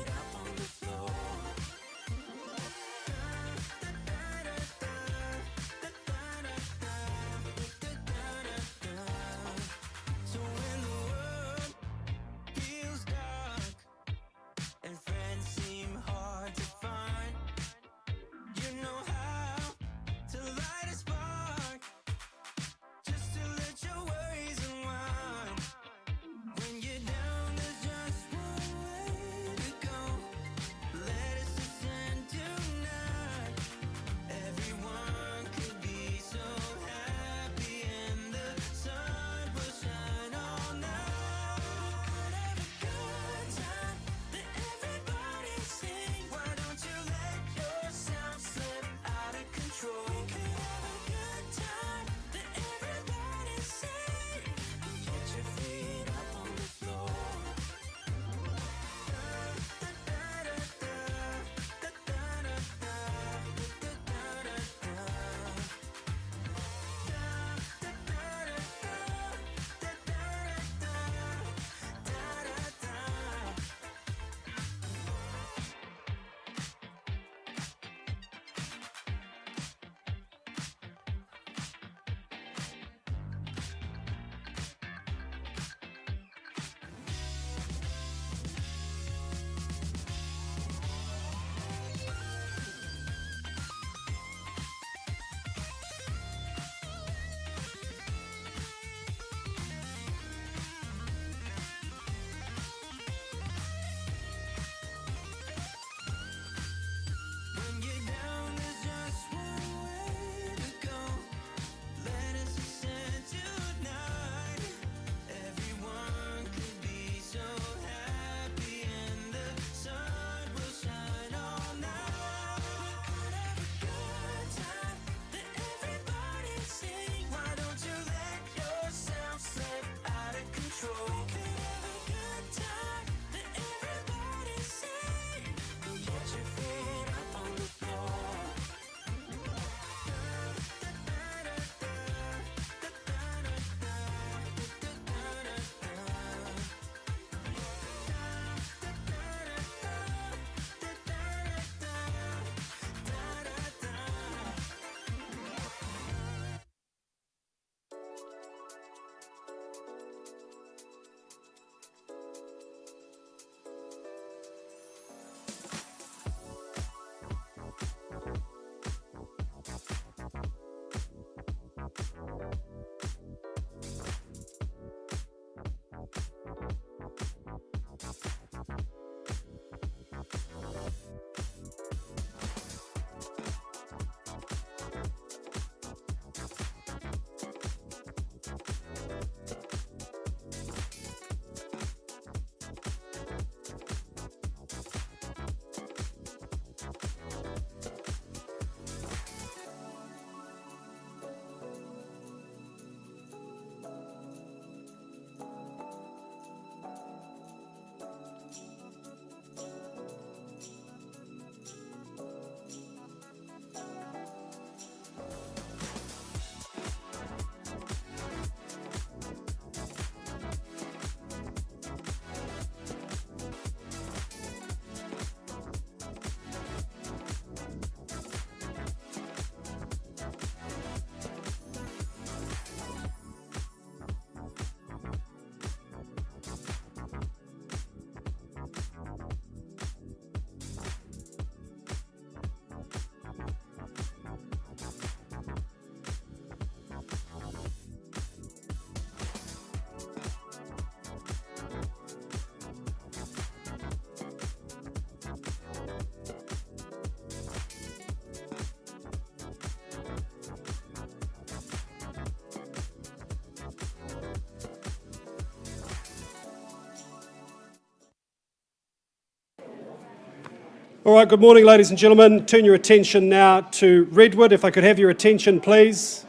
All right, good morning, ladies and gentlemen. Turn your attention now to Redwood. If I could have your attention, please.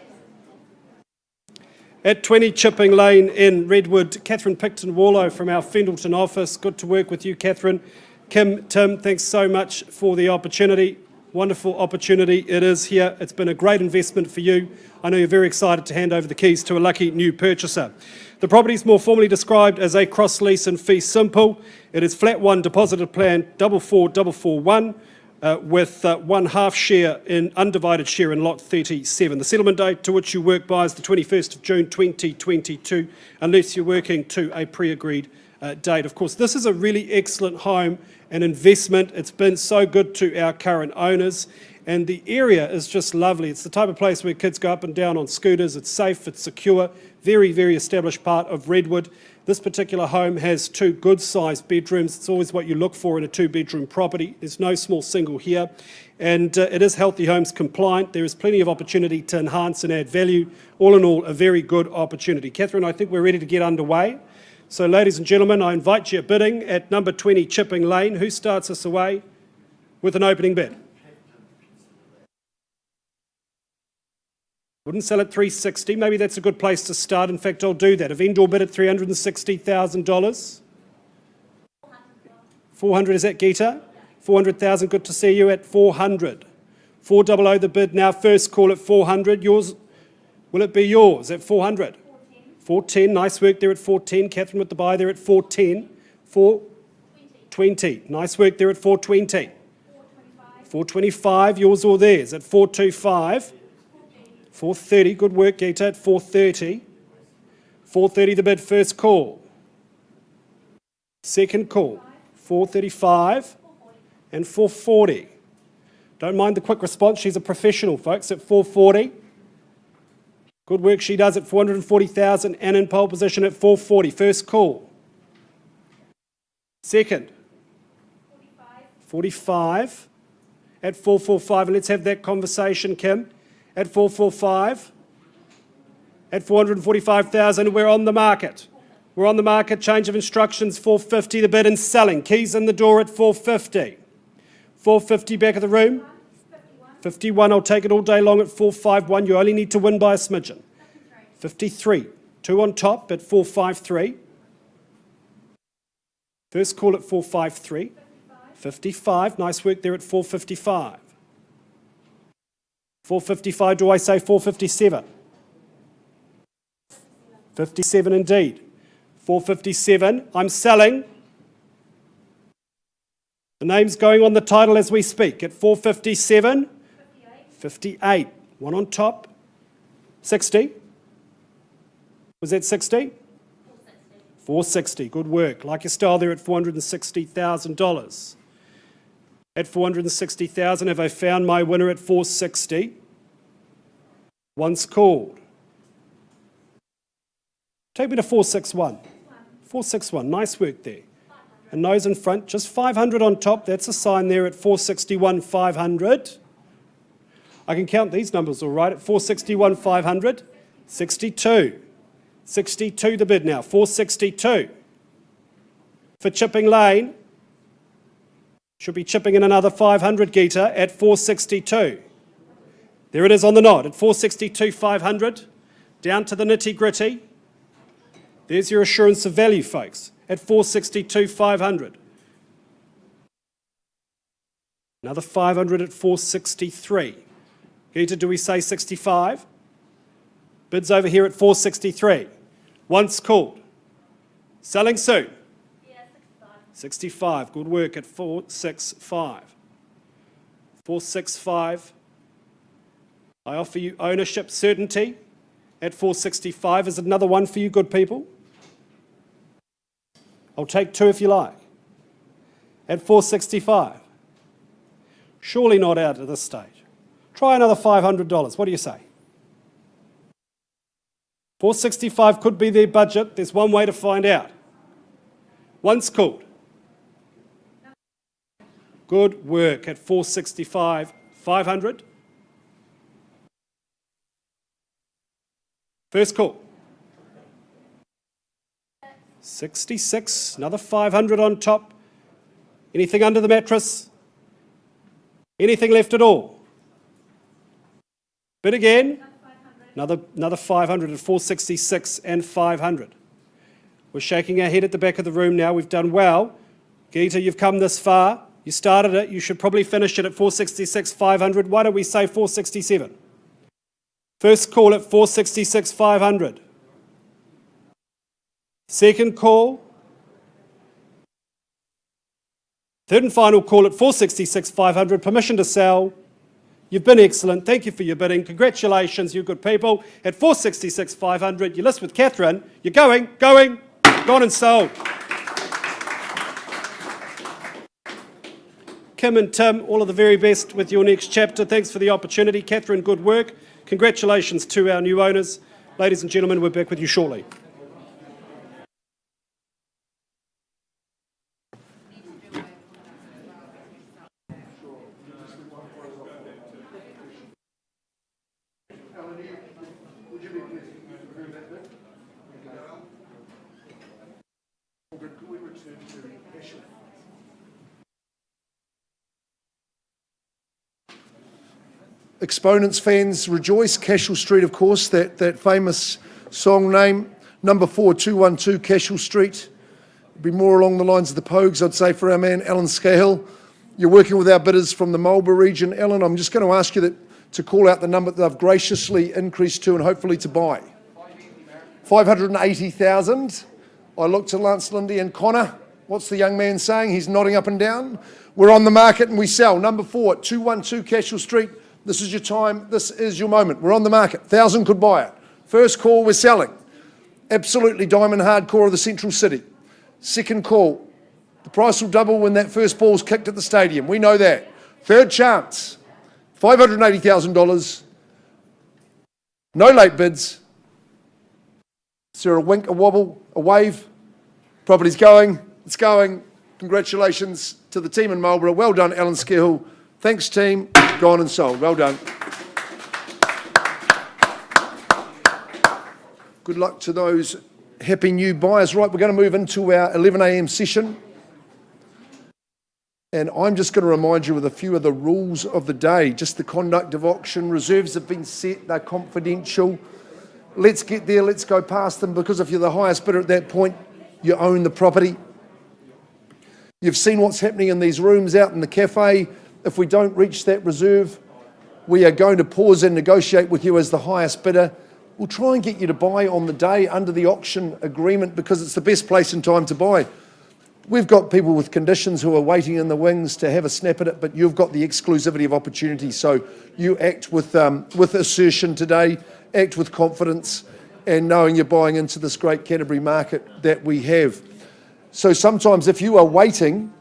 At 20 Chipping Lane in Redwood, Catherine Picton-Warlow from our Fendleton office. Good to work with you, Catherine. Kim, Tim, thanks so much for the opportunity. Wonderful opportunity it is here. It's been a great investment for you. I know you're very excited to hand over the keys to a lucky new purchaser. The property is more formally described as a cross lease and fee simple. It is flat 1 deposited plan 44441 with 1/2 share in undivided share in lot 37. The settlement date to which you work by is the 21st of June 2022, unless you're working to a pre-agreed date. Of course, this is a really excellent home and investment. It's been so good to our current owners, and the area is just lovely. It's the type of place where kids go up and down on scooters. It's safe, it's secure, very, very established part of Redwood. This particular home has 2 good-sized bedrooms. It's always what you look for in a 2-bedroom property. There's no small single here, and it is Healthy Homes compliant. There is plenty of opportunity to enhance and add value. All in all, a very good opportunity. Catherine, I think we're ready to get underway. So, ladies and gentlemen, I invite you bidding at number 20 Chipping Lane. Who starts us away with an opening bid? Wouldn't sell at $360. Maybe that's a good place to start. In fact, I'll do that. A vendor bid at $360,000. $400, is that Geeta? $400,000, good to see you at $400. 400 the bid now. First call at $400. Yours, will it be yours at $400? 410, nice work there at 410. Catherine with the buy there at 410. 420, nice work there at 420. 425, yours or theirs at 425. 430, good work, Geeta, at 430. 430 the bid, first call. Second call, 435 and 440. Don't mind the quick response, she's a professional, folks, at 440. Good work she does at 440,000 and in pole position at 440. First call. Second. 45 at 445. And let's have that conversation, Kim. At 445. At 445,000. We're on the market. We're on the market. Change of instructions. 450 the bid and selling. Keys in the door at 450. 450 back of the room. 51, I'll take it all day long at 451. You only need to win by a smidgen. 53, 2 on top at 453. First call at 453. 55, nice work there at 455. 455, do I say 457? 57 indeed. 457, I'm selling. The name's going on the title as we speak at 457. 58, 1 on top. 60. Was that 60? 460, good work. Like your style there at $460,000. At $460,000, have I found my winner at 460? Once called. Take me to 461. 461, nice work there. And nose in front, just 500 on top. That's a sign there at 461, 500. I can count these numbers all right. At 461, 500. 62. 62 the bid now. 462. For Chipping Lane, should be chipping in another 500, Geeta, at 462. There it is on the nod at 462, 500. Down to the nitty-gritty. There's your assurance of value, folks, at 462, 500. Another 500 at 463. Geeta, do we say 65? Bids over here at 463. Once called. Selling soon? Yeah, 65. Good work at 465. 465. I offer you ownership certainty at 465. Is it another one for you, good people? I'll take 2 if you like. At 465. Surely not out at this stage. Try another $500. What do you say? 465 could be their budget. There's one way to find out. Once called. Good work at 465, 500. First call. 66, another 500 on top. Anything under the mattress? Anything left at all? Bid again. Another 500 at 466 and 500. We're shaking our head at the back of the room now. We've done well. Geeta, you've come this far. You started it. You should probably finish it at 466, 500. Why don't we say 467? First call at 466, 500. Second call. Third and final call at 466, 500. Permission to sell. You've been excellent. Thank you for your bidding. Congratulations, you good people. At 466, 500, you list with Catherine. You're going, gone and sold. Kim and Tim, all of the very best with your next chapter. Thanks for the opportunity. Catherine, good work. Congratulations to our new owners. Ladies and gentlemen, we're back with you shortly. Exponents fans rejoice. Cashel Street, of course, that famous song name. Number 4, 212 Cashel Street. It'd be more along the lines of the Pogues, I'd say, for our man Alan Scahill. You're working with our bidders from the Marlborough region. Alan, I'm just going to ask you to call out the number that they've graciously increased to and hopefully to buy. 580,000. I look to Lance, Lindsay and Connor. What's the young man saying? He's nodding up and down. We're on the market and we sell. Number 4, 212 Cashel Street. This is your time. This is your moment. We're on the market. 1,000 could buy it. First call, we're selling. Absolutely diamond hardcore of the central city. Second call, the price will double when that first ball's kicked at the stadium. We know that. Third chance, $580,000. No late bids. Is there a wink, a wobble, a wave? Property's going. It's going. Congratulations to the team in Marlborough. Well done, Alan Scahill. Thanks, team. Gone and sold. Well done. Good luck to those happy new buyers. Right, we're going to move into our 11 a.m. session. And I'm just going to remind you of a few of the rules of the day. Just the conduct of auction. Reserves have been set. They're confidential. Let's get there. Let's go past them, because if you're the highest bidder at that point, you own the property. You've seen what's happening in these rooms out in the cafe. If we don't reach that reserve, we are going to pause and negotiate with you as the highest bidder. We'll try and get you to buy on the day under the auction agreement, because it's the best place and time to buy. We've got people with conditions who are waiting in the wings to have a snap at it, but you've got the exclusivity of opportunity. So you act with assertion today, act with confidence, and knowing you're buying into this great Canterbury market that we have. So sometimes if you are waiting,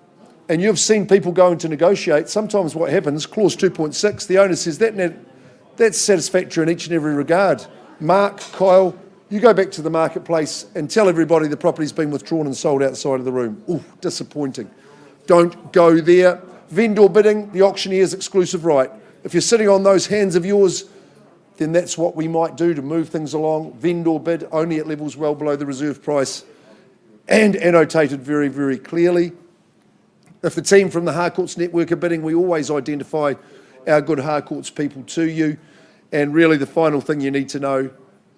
and you've seen people going to negotiate, sometimes what happens, clause 2.6, the owner says that's satisfactory in each and every regard. Mark, Kyle, you go back to the marketplace and tell everybody the property's been withdrawn and sold outside of the room. Ooh, disappointing. Don't go there. Vendor bidding, the auctioneer's exclusive right. If you're sitting on those hands of yours, then that's what we might do to move things along. Vendor bid only at levels well below the reserve price and annotated very, very clearly. If the team from the Harcourts network are bidding, we always identify our good Harcourts people to you. And really the final thing you need to know,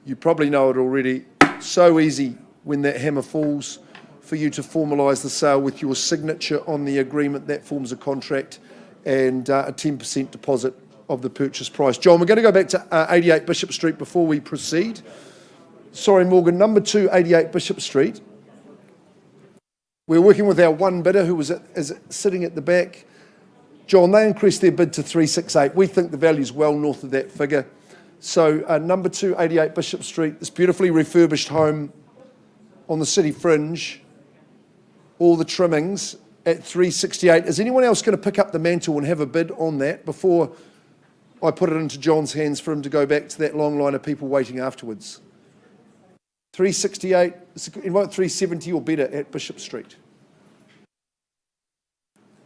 you probably know it already, so easy when that hammer falls for you to formalise the sale with your signature on the agreement. That forms a contract and a 10% deposit of the purchase price. John, we're going to go back to 88 Bishop Street before we proceed. Sorry, Morgan, number 2, 88 Bishop Street. We're working with our one bidder who is sitting at the back. John, they increased their bid to 368. We think the value's well north of that figure. So number 2, 88 Bishop Street, this beautifully refurbished home on the city fringe, all the trimmings at 368. Is anyone else going to pick up the mantle and have a bid on that before I put it into John's hands for him to go back to that long line of people waiting afterwards? 368, invite 370 or better at Bishop Street.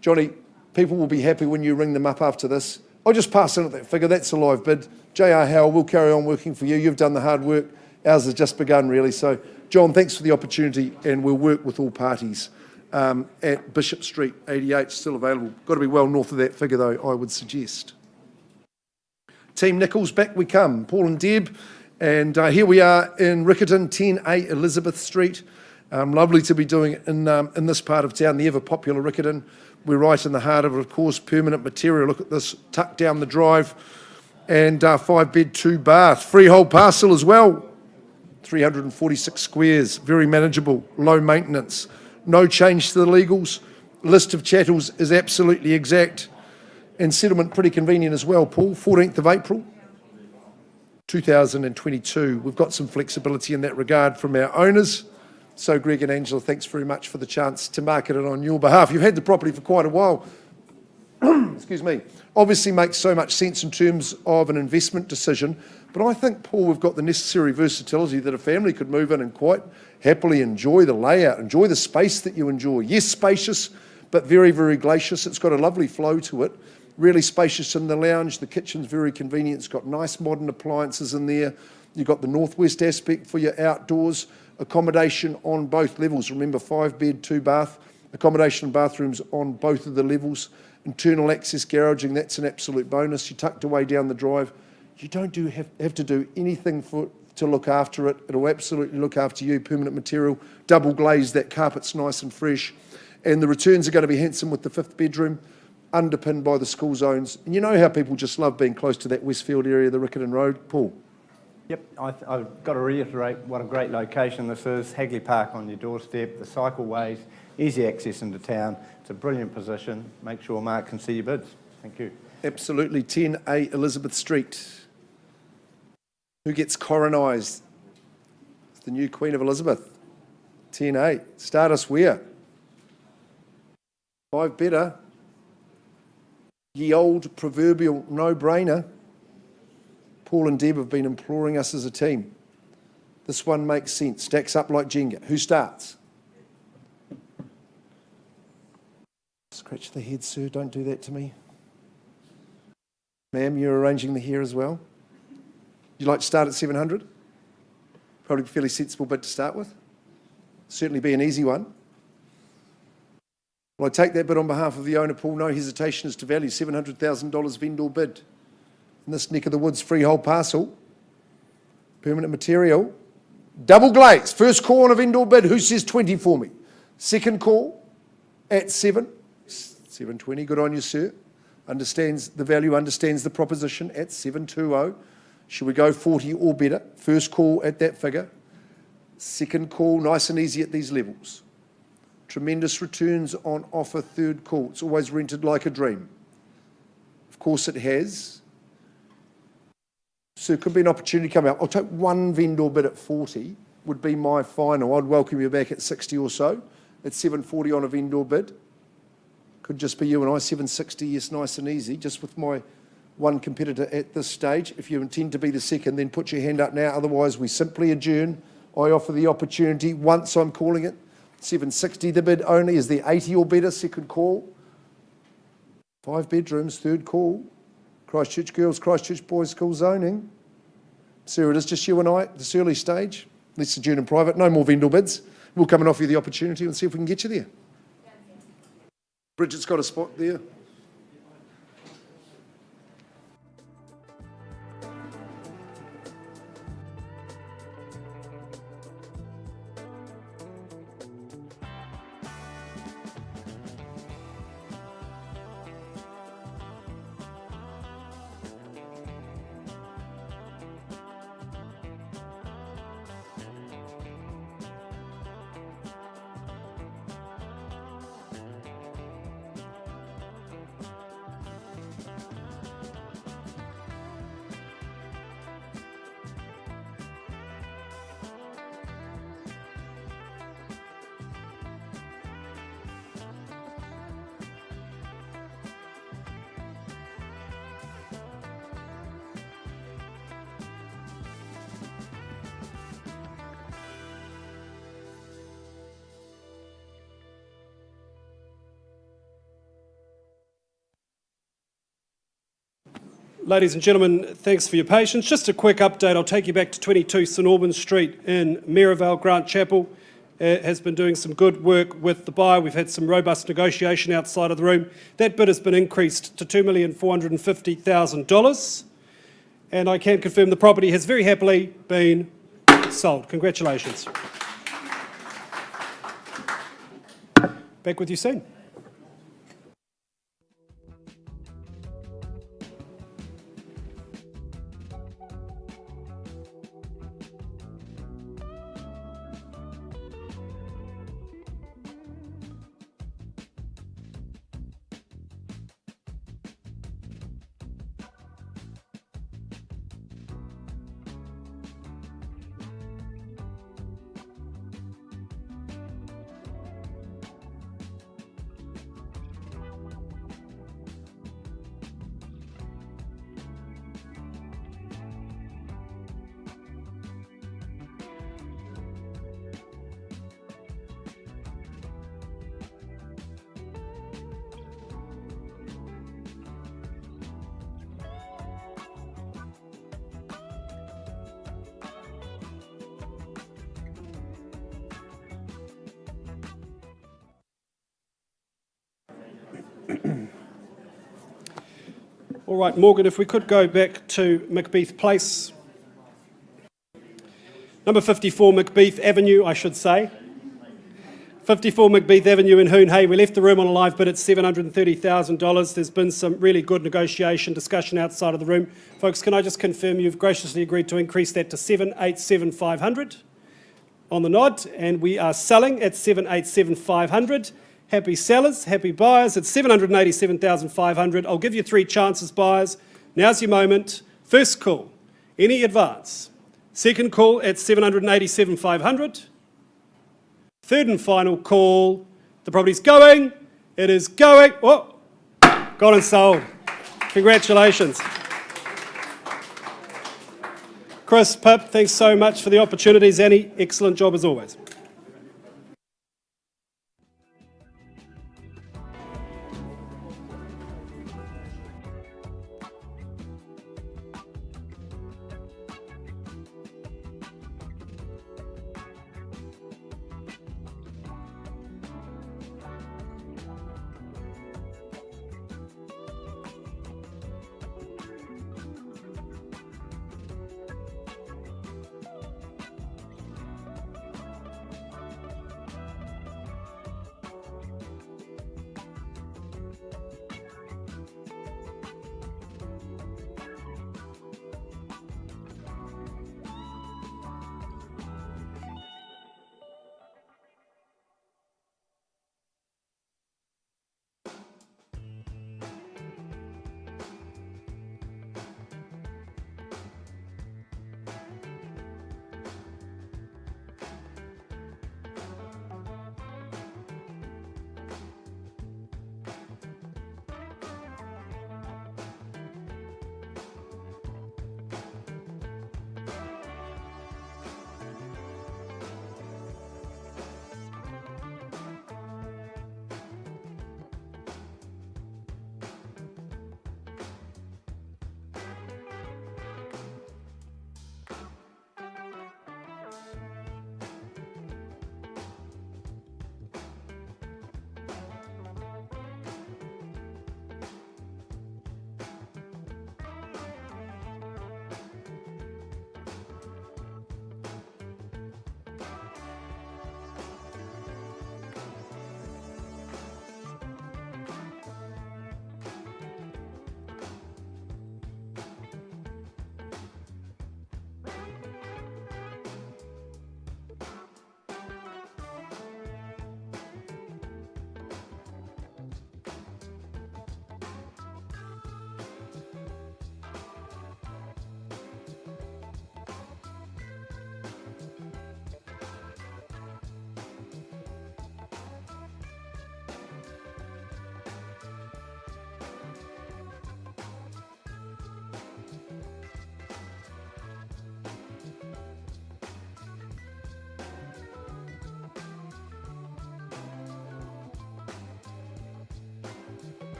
Johnny, people will be happy when you ring them up after this. I'll just pass in at that figure. That's a live bid. J.R. Howell, we'll carry on working for you. You've done the hard work. Ours has just begun, really. So, John, thanks for the opportunity, and we'll work with all parties at Bishop Street, 88, still available. Got to be well north of that figure though, I would suggest. Team Nichols, back we come. Paul and Deb, and here we are in Riccarton, 10A Elizabeth Street. Lovely to be doing it in this part of town, the ever popular Riccarton. We're right in the heart of course, permanent material. Look at this, tucked down the drive, and 5-bed, 2-bath. Freehold parcel as well, 346 squares, very manageable, low maintenance. No change to the legals. List of chattels is absolutely exact. And settlement pretty convenient as well, Paul. 14th of April, 2022. We've got some flexibility in that regard from our owners. So Greg and Angela, thanks very much for the chance to market it on your behalf. You've had the property for quite a while. Excuse me. Obviously makes so much sense in terms of an investment decision. But I think, Paul, we've got the necessary versatility that a family could move in and quite happily enjoy the layout, enjoy the space that you enjoy. Yes, spacious, but very, very gracious. It's got a lovely flow to it. Really spacious in the lounge. The kitchen's very convenient. It's got nice modern appliances in there. You've got the northwest aspect for your outdoors. Accommodation on both levels. Remember, 5-bed, 2-bath. Accommodation and bathrooms on both of the levels. Internal access garaging, that's an absolute bonus. You're tucked away down the drive. You don't have to do anything to look after it. It'll absolutely look after you. Permanent material, double glazed, that carpet's nice and fresh. And the returns are going to be handsome with the 5th bedroom, underpinned by the school zones. And you know how people just love being close to that Westfield area, the Riccarton Road, Paul? Yep, I've got to reiterate what a great location this is. Hagley Park on your doorstep, the cycleways, easy access into town. It's a brilliant position. Make sure Mark can see your bids. Thank you. Absolutely. 10A Elizabeth Street. Who gets coronised? It's the new Queen of Elizabeth. 10A. Start us where? 5 better. Ye old proverbial no-brainer. Paul and Deb have been imploring us as a team. This one makes sense. Stacks up like Jenga. Who starts? Scratch the head, sir. Don't do that to me. Ma'am, you're arranging the hair as well. You'd like to start at 700? Probably a fairly sensible bid to start with. Certainly be an easy one. Well, I take that bid on behalf of the owner, Paul. No hesitation as to value. $700,000 vendor bid. In this neck of the woods, freehold parcel. Permanent material. Double glaze. First call on a vendor bid. Who says 20 for me? Second call at 720. Good on you, sir. Understands the value, understands the proposition at 720. Should we go 40 or better? First call at that figure. Second call, nice and easy at these levels. Tremendous returns on offer, third call. It's always rented like a dream. Of course it has. So it could be an opportunity to come out. I'll take one vendor bid at 40, would be my final. I'd welcome you back at 60 or so. At 740 on a vendor bid. Could just be you and I, 760, yes, nice and easy, just with my one competitor at this stage. If you intend to be the second, then put your hand up now. Otherwise, we simply adjourn. I offer the opportunity once I'm calling it. 760 the bid only. Is there 80 or better? Second call. 5 bedrooms, third call. Christchurch girls, Christchurch boys, school zoning. Sir, it is just you and I at this early stage. Let's adjourn in private. No more vendor bids. We'll come and offer you the opportunity and see if we can get you there. Bridget's got a spot there. Ladies and gentlemen, thanks for your patience. Just a quick update. I'll take you back to 22 St Albans Street in Maryvale, Grant Chapel. has been doing some good work with the buyer. We've had some robust negotiation outside of the room. That bid has been increased to $2,450,000. And I can confirm the property has very happily been sold. Congratulations. Back with you soon. All right, Morgan, if we could go back to Mcbeath Place. Number 54 Mcbeath Avenue, I should say. 54 Mcbeath Avenue in Hoon Hay. We left the room on a live bid at $730,000. There's been some really good negotiation, discussion outside of the room. Folks, can I just confirm you've graciously agreed to increase that to $787,500 on the nod, and we are selling at $787,500. Happy sellers, happy buyers at $787,500. I'll give you 3 chances, buyers. Now's your moment. First call, any advance. Second call at $787,500. Third and final call, the property's going. It is going. Oh, gone and sold. Congratulations. Chris, Pip, thanks so much for the opportunities. Annie, excellent job as always.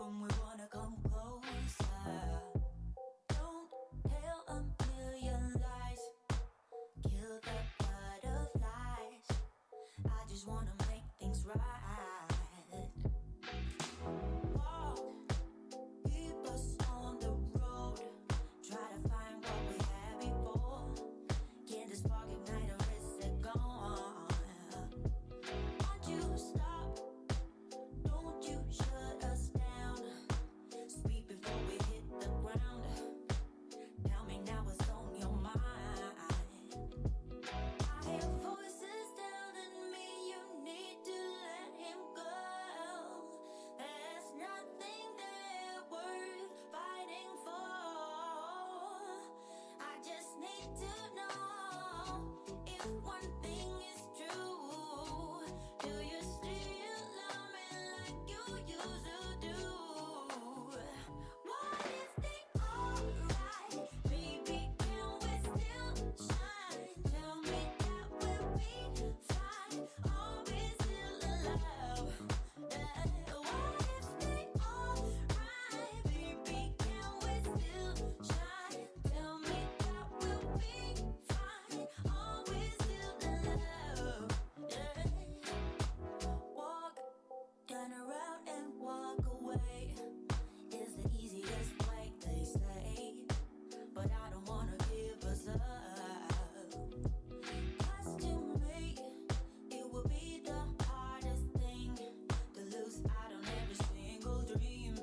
when we wanna come closer. Don't tell a million lies. Kill the butterflies. I just wanna make things right. Walk, keep us on the road. Try to find what we had before. Can the spark ignite or is it gone? Won't you stop? Don't you shut us down. Speak before we hit the ground. Tell me now what's on your mind. I hear voices telling me you need to let him go. There's nothing there worth fighting for. I just need to know if one thing is true. Do you still love me like you used to do? What if they alright? Baby, can we still shine? Tell me that we'll be fine. Are we still alive? What if they alright? Baby, can we still shine? Tell me that we'll be fine. Are we still alive? Walk, turn around and walk away. Is the easiest way, they say. But I don't wanna give us up. 'Cause to me, it would be the hardest thing to lose out on every single dream.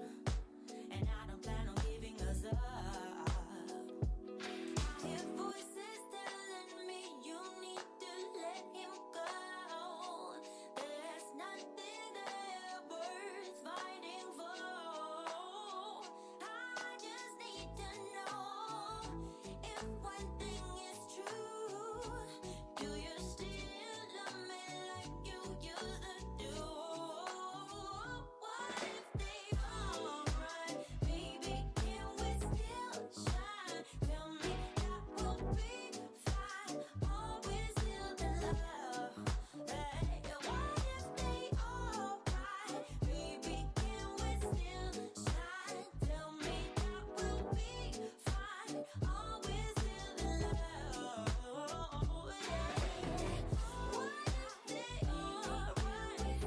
And I don't plan on giving us up. I hear voices telling me you need to let him go. There's nothing there worth fighting for. I just need to know if one thing is true. Do you still love me like you used to do? What if they alright? Baby, can we still shine? Tell me that we'll be fine. Are we still in love? Hey, what if they alright? Baby, can we still shine? Tell me that we'll be fine. Are we still in love? What if they alright?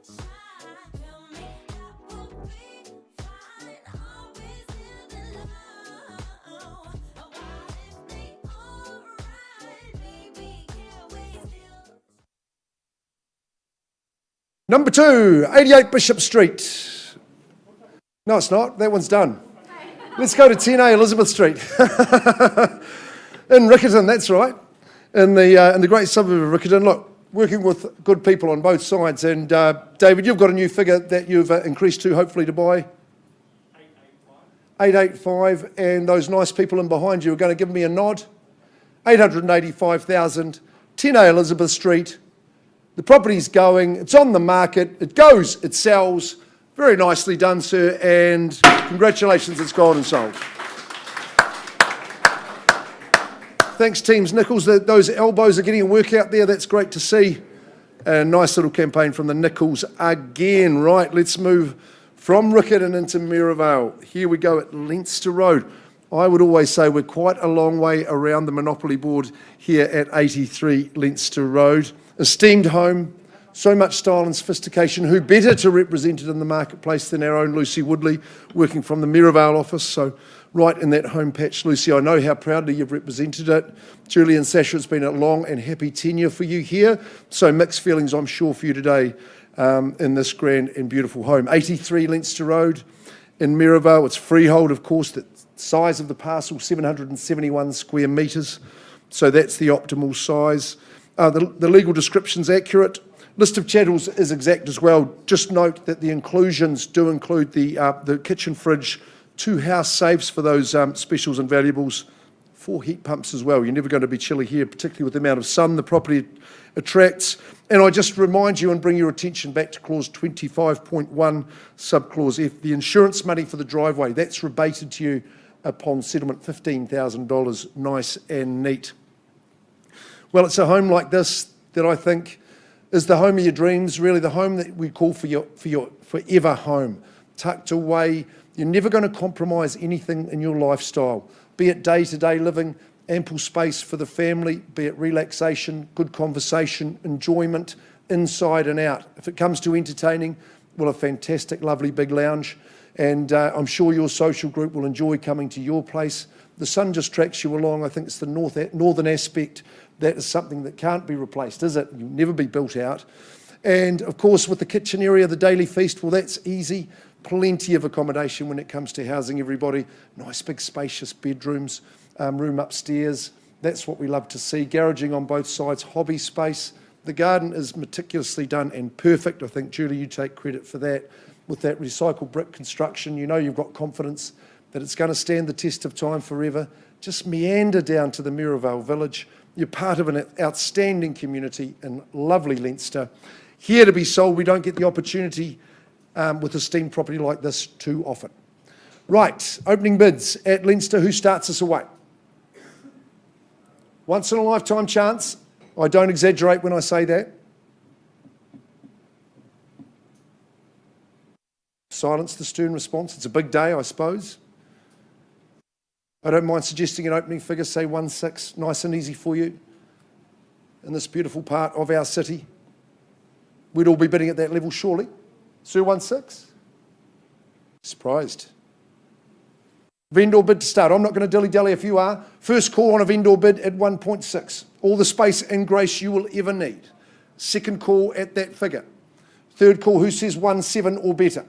Shine. Tell me that we'll be fine. Are we still in love? What if they alright? Baby, can we still? Number 2, 88 Bishop Street. No, it's not. That one's done. Let's go to 10A Elizabeth Street. In Riccarton, that's right. In the great suburb of Riccarton. Look, working with good people on both sides. And David, you've got a new figure that you've increased to, hopefully, to buy? 885. And those nice people in behind you are going to give me a nod. 885,000, 10A Elizabeth Street. The property's going, it's on the market, it goes, it sells. Very nicely done, sir, and congratulations, it's gone and sold. Thanks, Teams Nichols. Those elbows are getting a workout there, that's great to see. A nice little campaign from the Nichols again. Right, let's move from Riccarton into Maryvale. Here we go at Leinster Road. I would always say we're quite a long way around the Monopoly board here at 83 Leinster Road. Esteemed home, so much style and sophistication. Who better to represent it in the marketplace than our own Lucy Woodley, working from the Maryvale office. So right in that home patch, Lucy, I know how proudly you've represented it. Julie and Sasha, it's been a long and happy tenure for you here. So mixed feelings, I'm sure, for you today in this grand and beautiful home. 83 Leinster Road in Maryvale. It's freehold, of course. The size of the parcel, 771 square metres. So that's the optimal size. The legal description's accurate. List of chattels is exact as well. Just note that the inclusions do include the kitchen fridge, 2 house safes for those specials and valuables, 4 heat pumps as well. You're never going to be chilly here, particularly with the amount of sun the property attracts. And I just remind you and bring your attention back to clause 25.1, subclause F, the insurance money for the driveway, that's rebated to you upon settlement, $15,000, nice and neat. Well, it's a home like this that I think is the home of your dreams, really the home that we call for your forever home. tucked away. You're never going to compromise anything in your lifestyle, be it day-to-day living, ample space for the family, be it relaxation, good conversation, enjoyment, inside and out. If it comes to entertaining, well, a fantastic, lovely big lounge. And I'm sure your social group will enjoy coming to your place. The sun just tracks you along. I think it's the northern aspect. That is something that can't be replaced, is it? You'll never be built out. And of course, with the kitchen area, the daily feast, well, that's easy. Plenty of accommodation when it comes to housing everybody. Nice big spacious bedrooms, room upstairs. That's what we love to see. Garaging on both sides, hobby space. The garden is meticulously done and perfect. I think, Julie, you take credit for that. With that recycled brick construction, you know you've got confidence that it's going to stand the test of time forever. Just meander down to the Mirrorvale village. You're part of an outstanding community in lovely Leinster. Here to be sold, we don't get the opportunity with a steam property like this too often. Right, opening bids at Leinster. Who starts us away? Once in a lifetime chance. I don't exaggerate when I say that. Silence the stern response. It's a big day, I suppose. I don't mind suggesting an opening figure, say 1.6, nice and easy for you in this beautiful part of our city. We'd all be bidding at that level, surely. Sue, 1.6? Surprised. Vendor bid to start. I'm not going to dilly-dally if you are. First call on a vendor bid at 1.6. All the space and grace you will ever need. Second call at that figure. Third call, who says 1.7 or better?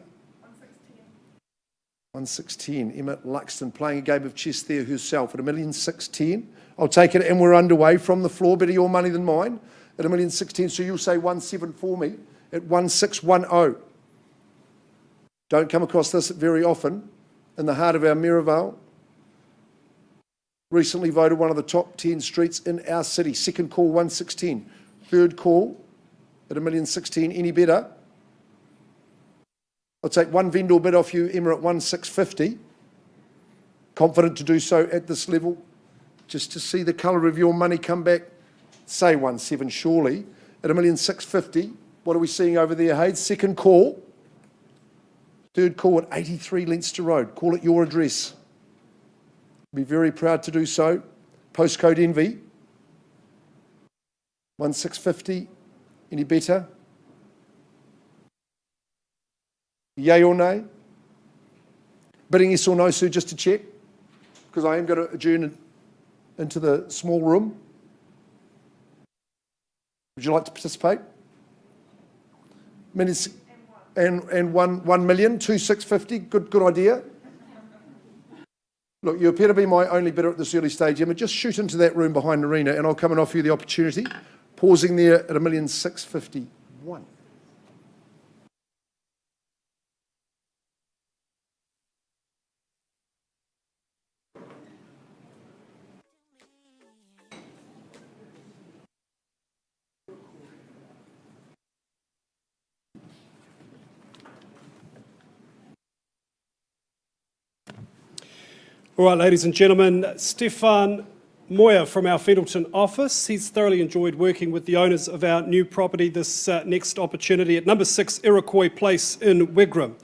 1.610. Emma Luxton playing a game of chess there herself at 1,610,000. I'll take it, and we're underway from the floor. Better your money than mine at 1,610,000. So you'll say 1.7 for me at 1.610. Don't come across this very often in the heart of our Mirrorvale. Recently voted one of the top 10 streets in our city. Second call, 1.610. Third call at 1,610,000. Any better? I'll take one vendor bid off you, Emma, at 1.650. Confident to do so at this level. Just to see the colour of your money come back. Say 1.7 surely. At 1,650,000. What are we seeing over there, Hayes? Second call. Third call at 83 Leinster Road. Call it your address. Be very proud to do so. Postcode Envy. 1.650. Any better? Yay or nay? Bidding yes or no, Sue, just to check, because I am going to adjourn into the small room. Would you like to participate? And 1 million, 2,650, good idea. Look, you appear to be my only bidder at this early stage, Emma. Just shoot into that room behind Arena and I'll come and offer you the opportunity. Pausing there at 1,651,000. All right, ladies and gentlemen, Stefan Moyer from our Fendalton office. He's thoroughly enjoyed working with the owners of our new property, this next opportunity at number 6 Iroquois Place in Wigram.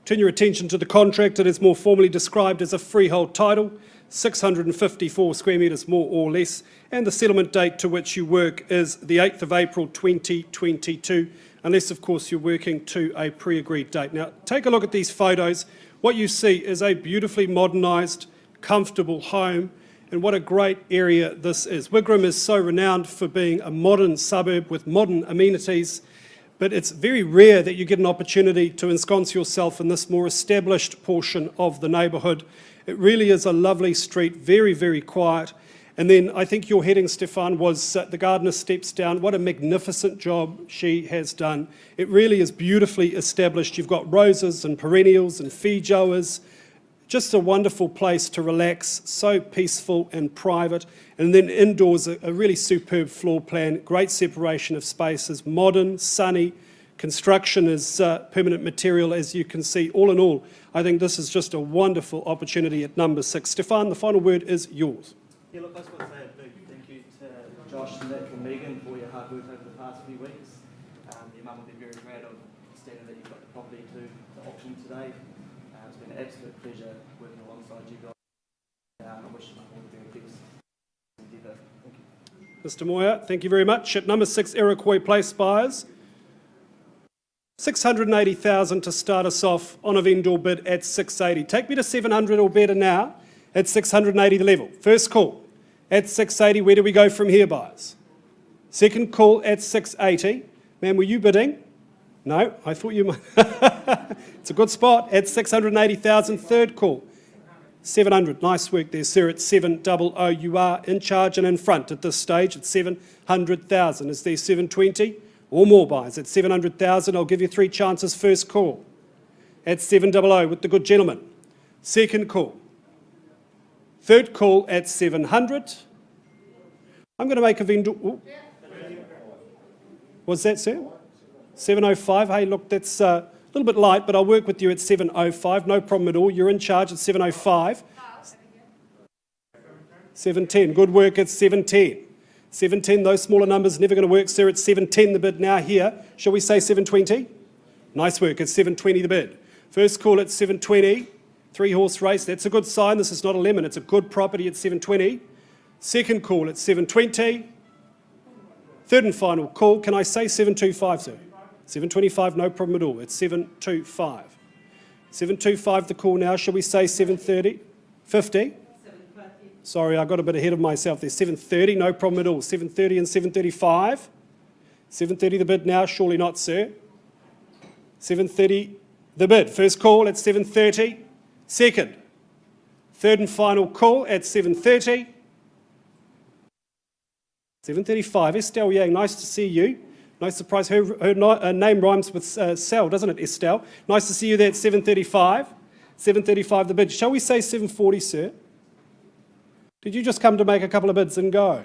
Turn your attention to the contract. It is more formally described as a freehold title, 654 square metres more or less, and the settlement date to which you work is the 8th of April 2022, unless of course you're working to a pre-agreed date. Now take a look at these photos. What you see is a beautifully modernised, comfortable home, and what a great area this is. Wigram is so renowned for being a modern suburb with modern amenities, but it's very rare that you get an opportunity to ensconce yourself in this more established portion of the neighbourhood. It really is a lovely street, very, very quiet. And then I think your heading, Stefan, was the gardener steps down. What a magnificent job she has done. It really is beautifully established. You've got roses and perennials and feijoas. Just a wonderful place to relax, so peaceful and private. And then indoors, a really superb floor plan, great separation of spaces, modern, sunny. Construction is permanent material, as you can see. All in all, I think this is just a wonderful opportunity at number 6. Stefan, the final word is yours. Yeah, look, I just want to say a big thank you to Josh, Nick and Megan for your hard work over the past few weeks. Your mum will be very proud of extended that you've got the property to auction today. It's been an absolute pleasure working alongside you guys. I wish you all the very best. Thank you. Mr. Moyer, thank you very much. At number 6, Iroquois Place buyers. 680,000 to start us off on a vendor bid at 680. Take me to 700 or better now at 680 the level. First call at 680. Where do we go from here, buyers? Second call at 680. Ma'am, were you bidding? No, I thought you might. It's a good spot at 680,000. Third call, 700. Nice work there, sir. At 700. You are in charge and in front at this stage at 700,000. Is there 720 or more, buyers? At 700,000, I'll give you 3 chances. First call at 700 with the good gentleman. Second call. Third call at 700. I'm going to make a vendor. Ooh. What's that, sir? 705. Hey, look, that's a little bit light, but I'll work with you at 705. No problem at all. You're in charge at 705. 710. Good work at 710. 710, those smaller numbers never going to work, sir. At 710 the bid now here. Shall we say 720? Nice work at 720 the bid. First call at 720. 3-horse race. That's a good sign. This is not a lemon. It's a good property at 720. Second call at 720. Third and final call. Can I say 725, sir? 725, no problem at all. It's 725. 725 the call now. Shall we say 730? 50? Sorry, I got a bit ahead of myself there. 730, no problem at all. 730 and 735. 730 the bid now. Surely not, sir. 730 the bid. First call at 730. Second. Third and final call at 730. 735. Estelle Yang, nice to see you. No surprise, her name rhymes with Sal, doesn't it, Estelle? Nice to see you there at 735. 735 the bid. Shall we say 740, sir? Did you just come to make a couple of bids and go?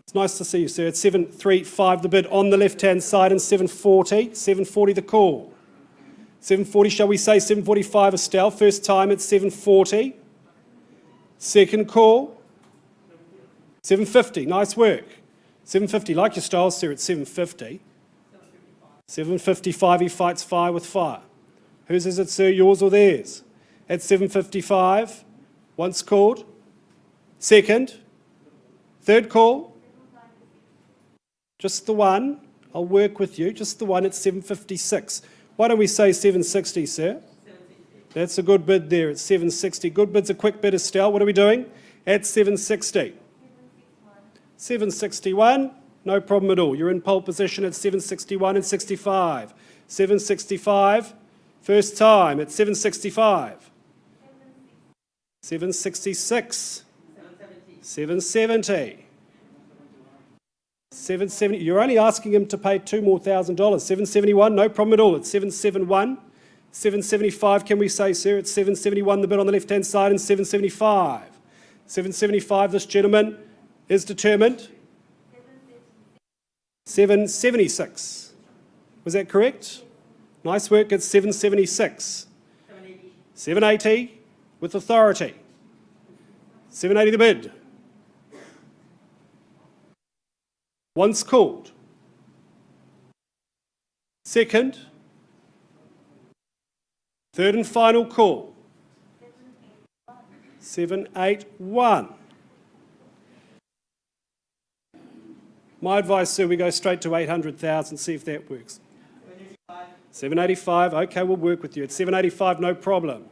It's nice to see you, sir. At 735 the bid on the left-hand side and 740. 740 the call. 740, shall we say 745, Estelle? First time at 740. Second call. 750, nice work. 750, like your style, sir, at 750. 755, he fights fire with fire. Whose is it, sir, yours or theirs? At 755, once called. Second. Third call. Just the one. I'll work with you. Just the one at 756. Why don't we say 760, sir? That's a good bid there at 760. Good bid's a quick bid, Estelle. What are we doing? At 760. 761, no problem at all. You're in pole position at 761 and 65. 765, first time at 765. 766. 770. 770. You're only asking him to pay $2,000 more. 771, no problem at all. It's 771. 775, can we say, sir? It's 771, the bid on the left-hand side, and 775. 775, this gentleman is determined. 776. Was that correct? Nice work at 776. 780 with authority. 780 the bid. Once called. Second. Third and final call. 781. My advice, sir, we go straight to 800,000, see if that works. 785, okay, we'll work with you. At 785, no problem.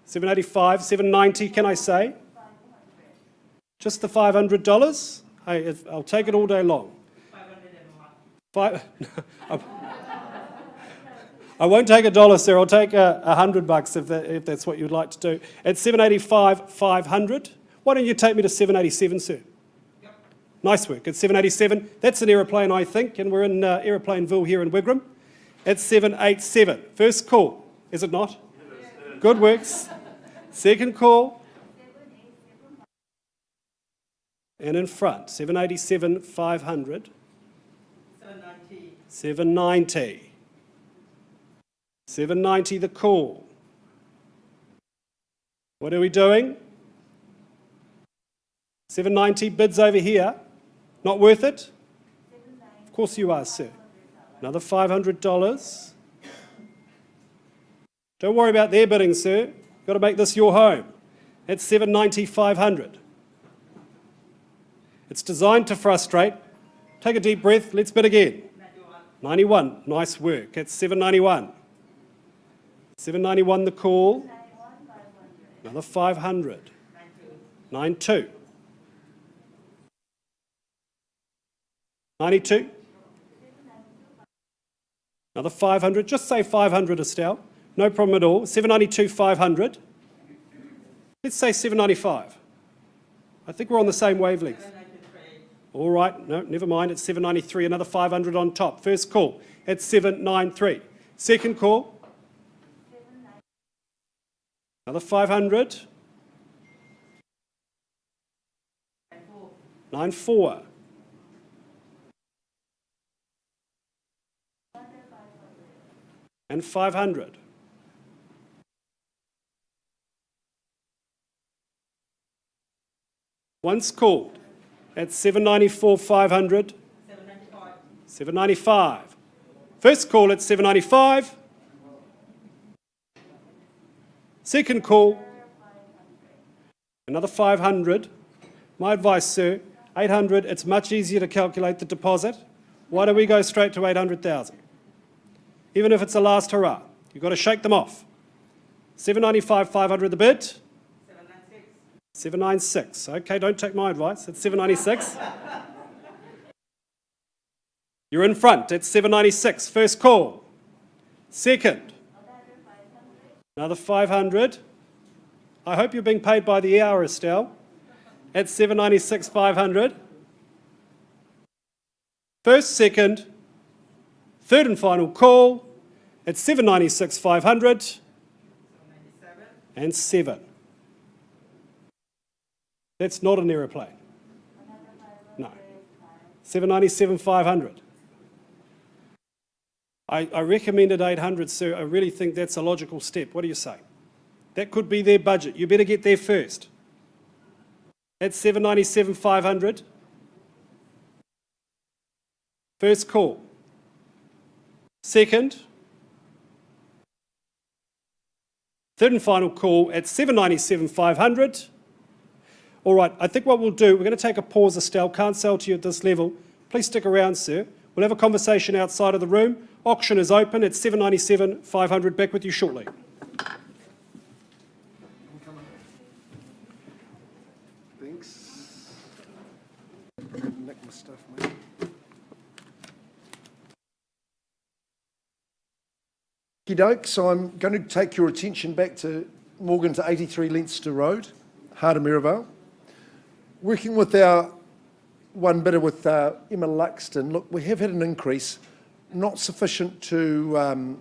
785, 790, can I say? Just the $500? Hey, I'll take it all day long. I won't take $1, sir. I'll take $100 if that's what you'd like to do. At 785, 500. Why don't you take me to 787, sir? Nice work. At 787, that's an aeroplane, I think, and we're in Aeroplaneville here in Wigram. At 787, first call, is it not? Good works. Second call. And in front, 787, 500. 790. 790. 790 the call. What are we doing? 790 bids over here. Not worth it? Of course you are, sir. Another $500. Don't worry about their bidding, sir. You've got to make this your home. It's $790, $500. It's designed to frustrate. Take a deep breath. Let's bid again. 91. Nice work. It's $791. $791 the call. Another $500. 92. 92. Another $500. Just say $500, Estelle. No problem at all. $792, $500. Let's say $795. I think we're on the same wavelength. All right, no, never mind. It's $793. Another $500 on top. First call. It's $793. Second call. Another $500. 94. And 500. Once called at $794, $500. $795. First call at $795. Second call, another $500. My advice, sir, $800. It's much easier to calculate the deposit. Why don't we go straight to $800,000? Even if it's a last hurrah, you've got to shake them off. $795, $500 the bid. $796. Okay, don't take my advice. It's $796. You're in front. It's $796. First call. Second. Another $500. I hope you're being paid by the hour, Estelle. At $796, $500. First, second, third and final call. At $796, $500. And 7. That's not an aeroplane. No. $797, $500. I recommended $800, sir. I really think that's a logical step. What do you say? That could be their budget. You better get there first. At $797, $500. First call. Second. Third and final call at $797, $500. All right, I think what we'll do, we're going to take a pause, Estelle. Can't sell to you at this level. Please stick around, sir. We'll have a conversation outside of the room. Auction is open at $797, $500. Back with you shortly. Thanks. Nick my stuff, mate. Okey-doke, so I'm going to take your attention back to Morgan to 83 Leinster Road, Heart of Mirabelle. Working with our one bidder with Emma Luxton, look, we have had an increase, not sufficient to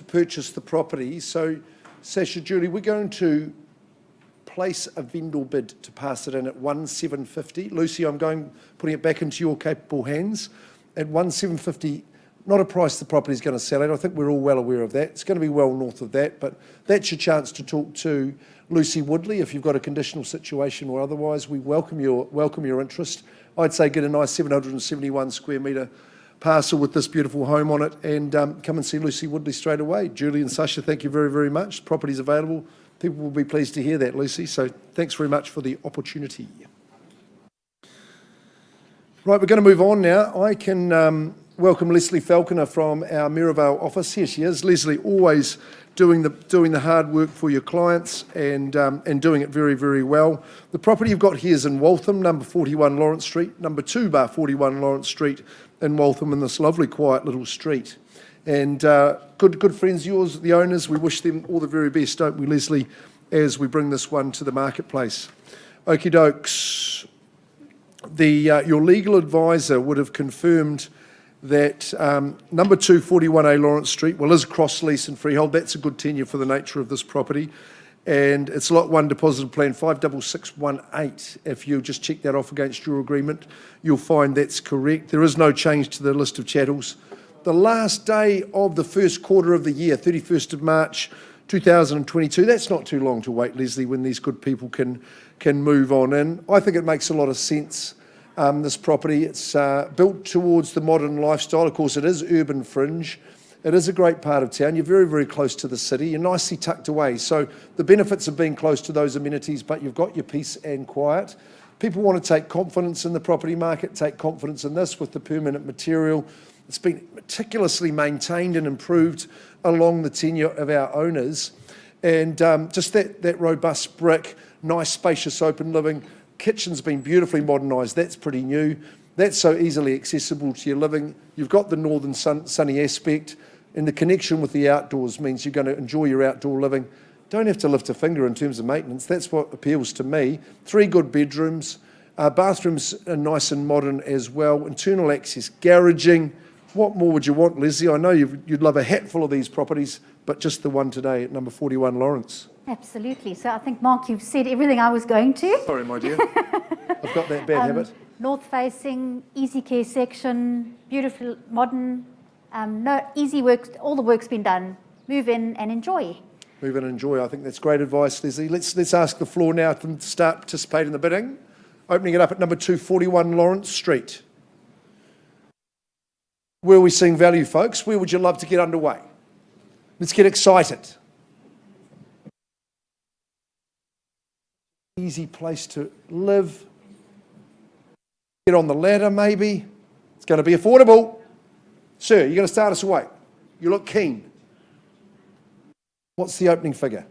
purchase the property. So, Sasha, Julie, we're going to place a vendor bid to pass it in at $1,750. Lucy, I'm putting it back into your capable hands at $1,750. Not a price the property is going to sell at. I think we're all well aware of that. It's going to be well north of that, but that's your chance to talk to Lucy Woodley if you've got a conditional situation or otherwise. We welcome your interest. I'd say get a nice 771 square metre parcel with this beautiful home on it and come and see Lucy Woodley straight away. Julie and Sasha, thank you very, very much. Property's available. People will be pleased to hear that, Lucy. So thanks very much for the opportunity. Right, we're going to move on now. I can welcome Leslie Falconer from our Mirabelle office. Here she is. Leslie, always doing the hard work for your clients and doing it very, very well. The property you've got here is in Waltham, number 41 Lawrence Street, number 2/41 Lawrence Street in Waltham, in this lovely quiet little street. And good friends of yours, the owners, we wish them all the very best, don't we, Leslie, as we bring this one to the marketplace. Okie dokes. Your legal advisor would have confirmed that number 241A Lawrence Street, well, is cross lease and freehold. That's a good tenure for the nature of this property. And it's lot 1 deposited plan 56618. If you just check that off against your agreement, you'll find that's correct. There is no change to the list of chattels. The last day of the first quarter of the year, 31st of March 2022, that's not too long to wait, Leslie, when these good people can move on in. I think it makes a lot of sense this property. It's built towards the modern lifestyle. Of course, it is urban fringe. It is a great part of town. You're very, very close to the city. You're nicely tucked away. So the benefits of being close to those amenities, but you've got your peace and quiet. People want to take confidence in the property market, take confidence in this with the permanent material. It's been meticulously maintained and improved along the tenure of our owners. And just that robust brick, nice spacious open living. Kitchen's been beautifully modernised. That's pretty new. That's so easily accessible to your living. You've got the northern sunny aspect. And the connection with the outdoors means you're going to enjoy your outdoor living. Don't have to lift a finger in terms of maintenance. That's what appeals to me. 3 good bedrooms. Bathrooms are nice and modern as well. Internal access garaging. What more would you want, Leslie? I know you'd love a hatful of these properties, but just the one today at number 41 Lawrence. Absolutely. So I think, Mark, you've said everything I was going to. Sorry, my dear. I've got that bad habit. North-facing, easy care section, beautiful, modern, no easy work. All the work's been done. Move in and enjoy. Move in and enjoy. I think that's great advice, Leslie. Let's ask the floor now to start participating in the bidding. Opening it up at number 241 Lawrence Street. Where are we seeing value, folks? Where would you love to get underway? Let's get excited. Easy place to live. Get on the ladder, maybe. It's going to be affordable. Sir, you're going to start us away. You look keen. What's the opening figure?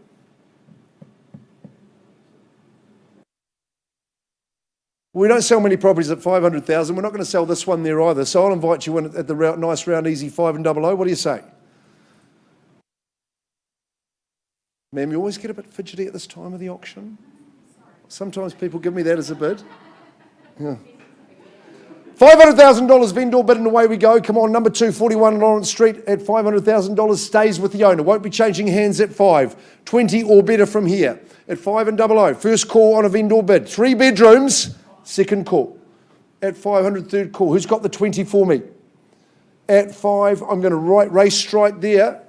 We don't sell many properties at 500,000. We're not going to sell this one there either. So I'll invite you in at the nice round easy 5 and 00. What do you say? Ma'am, you always get a bit fidgety at this time of the auction. Sometimes people give me that as a bid. Yeah. $500,000 vendor bid and away we go. Come on, number 241 Lawrence Street at $500,000 stays with the owner. Won't be changing hands at 5. 20 or better from here at 5 and 00. First call on a vendor bid. 3 bedrooms. Second call at 500. Third call. Who's got the 20 for me? At 5. I'm going to race strike there.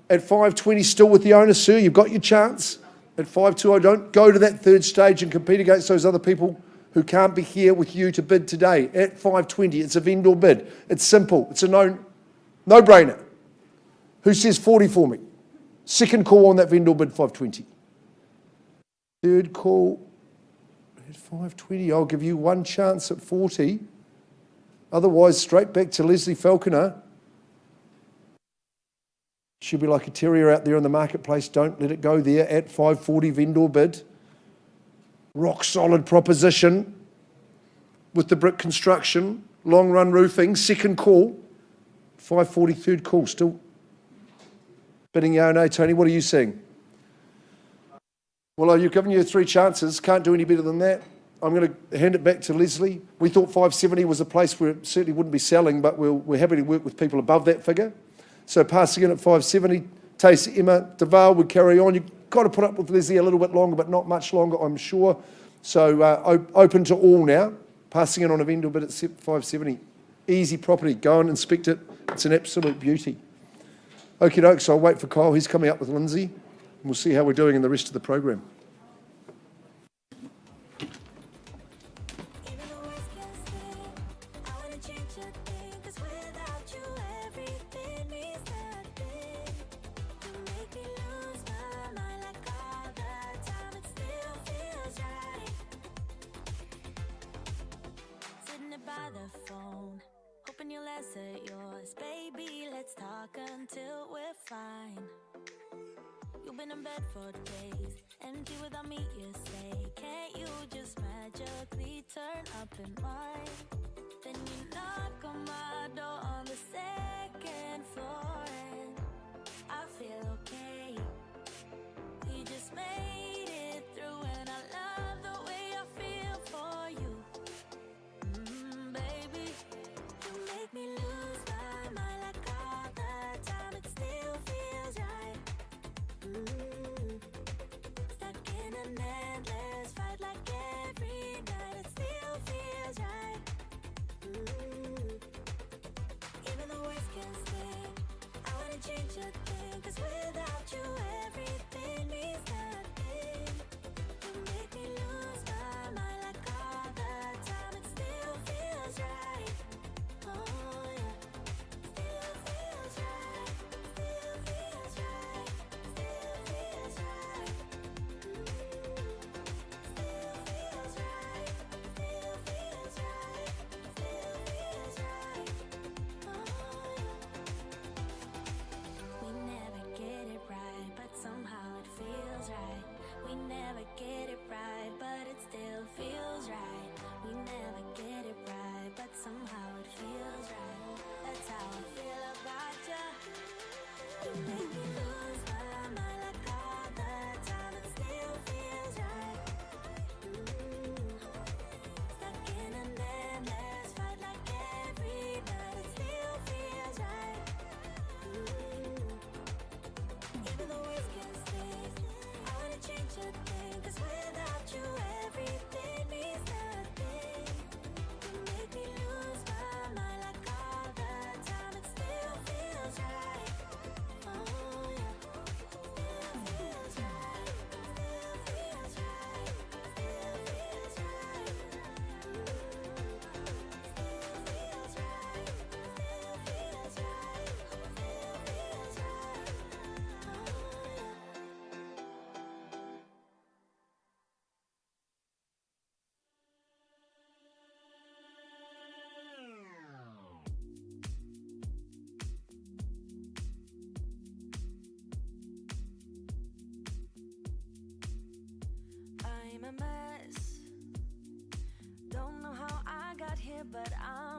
At 520 still with the owner, sir. You've got your chance. At 520, don't go to that third stage and compete against those other people who can't be here with you to bid today. At 520, it's a vendor bid. It's simple. It's a no-brainer. Who says 40 for me? Second call on that vendor bid, 520. Third call at 520. I'll give you one chance at 40. Otherwise, straight back to Leslie Falconer. She'll be like a terrier out there in the marketplace. Don't let it go there. At 540 vendor bid. Rock solid proposition with the brick construction, long run roofing, second call, 540 third call, still bidding yeah or no. Tony, what are you seeing? Well, you've given you 3 chances, can't do any better than that. I'm going to hand it back to Leslie. We thought 570 was a place where it certainly wouldn't be selling, but we're happy to work with people above that figure. So passing in at 570, Tace Emma Deval would carry on. You've got to put up with Leslie a little bit longer, but not much longer, I'm sure. So open to all now. Passing in on a vendor bid at 570. Easy property. Go and inspect it. It's an absolute beauty. Okie doke, so I'll wait for Kyle. He's coming up with Lindsay. And we'll see how we're doing in the rest of the program. Until we're fine. You've been in bed for days, empty without me, you say. Can't you just magically turn up in mine? Then you knock on my door on the 2nd floor, and I feel okay. We just made it through, and I love the way I feel for you. Baby, you make me lose my mind like all the time. It still feels right. Stuck in an endless fight like every night. It still feels right.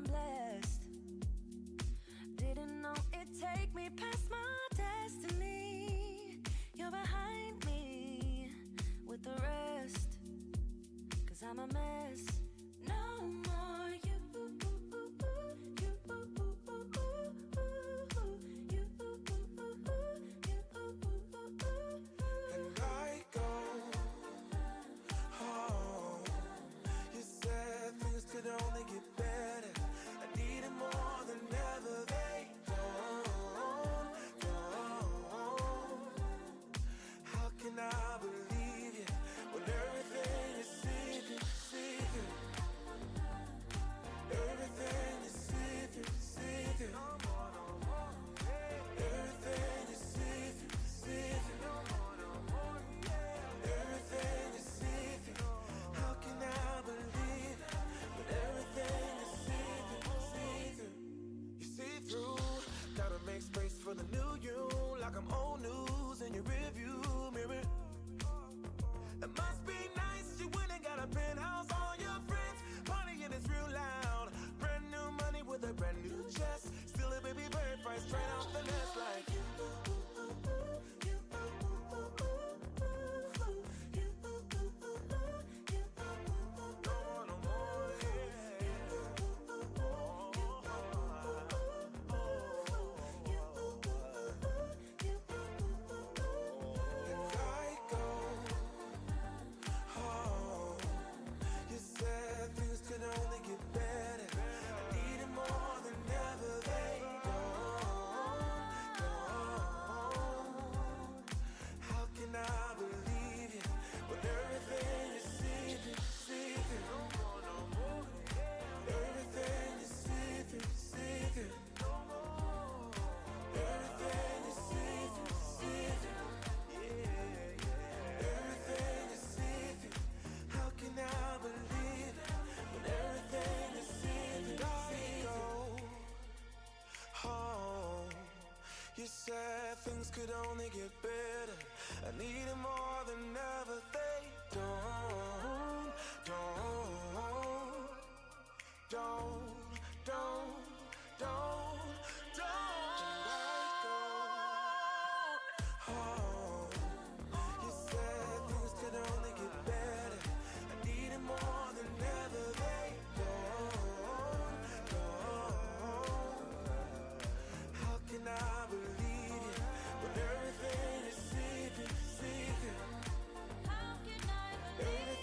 I'm blessed. Didn't know it'd take me past my destiny. You're behind me with the rest, 'cause I'm a mess. No more you. And I go home. You said things could only get better. I needed more than ever. They don't. How can I believe you when everything is secret? Everything is secret. Everything is secret. Everything is secret. How can I believe it when everything is secret? You see through, gotta make space for the new you, like I'm old news in your review mirror. It must be nice, you went and got a penthouse, all your friends partying, it's real loud. Brand new money with a brand new chest, still a baby bird price straight off the nest like you. No more, And I go home. You said things could only get better. I needed more than ever. They don't. How can I believe you when everything is secret? Everything is secret. Everything is secret. Everything is secret. How can I believe it when everything is secret? I go home. You said things could only get better. I needed more than ever. They don't. And I go home. You said things could only get better. I needed more than ever. They don't. How can I believe you when everything is secret? How can I believe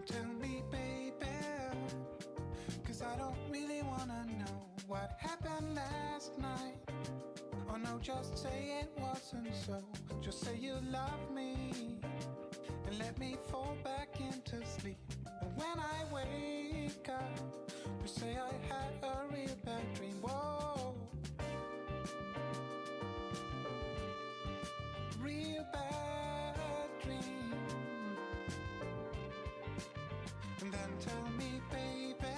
tell me, baby, 'cause I don't really wanna know what happened last night. Oh no, just say it wasn't so. Just say you love me and let me fall back into sleep. And when I wake up, you say I had a real bad dream. Whoa, real bad dream. And then tell me, baby,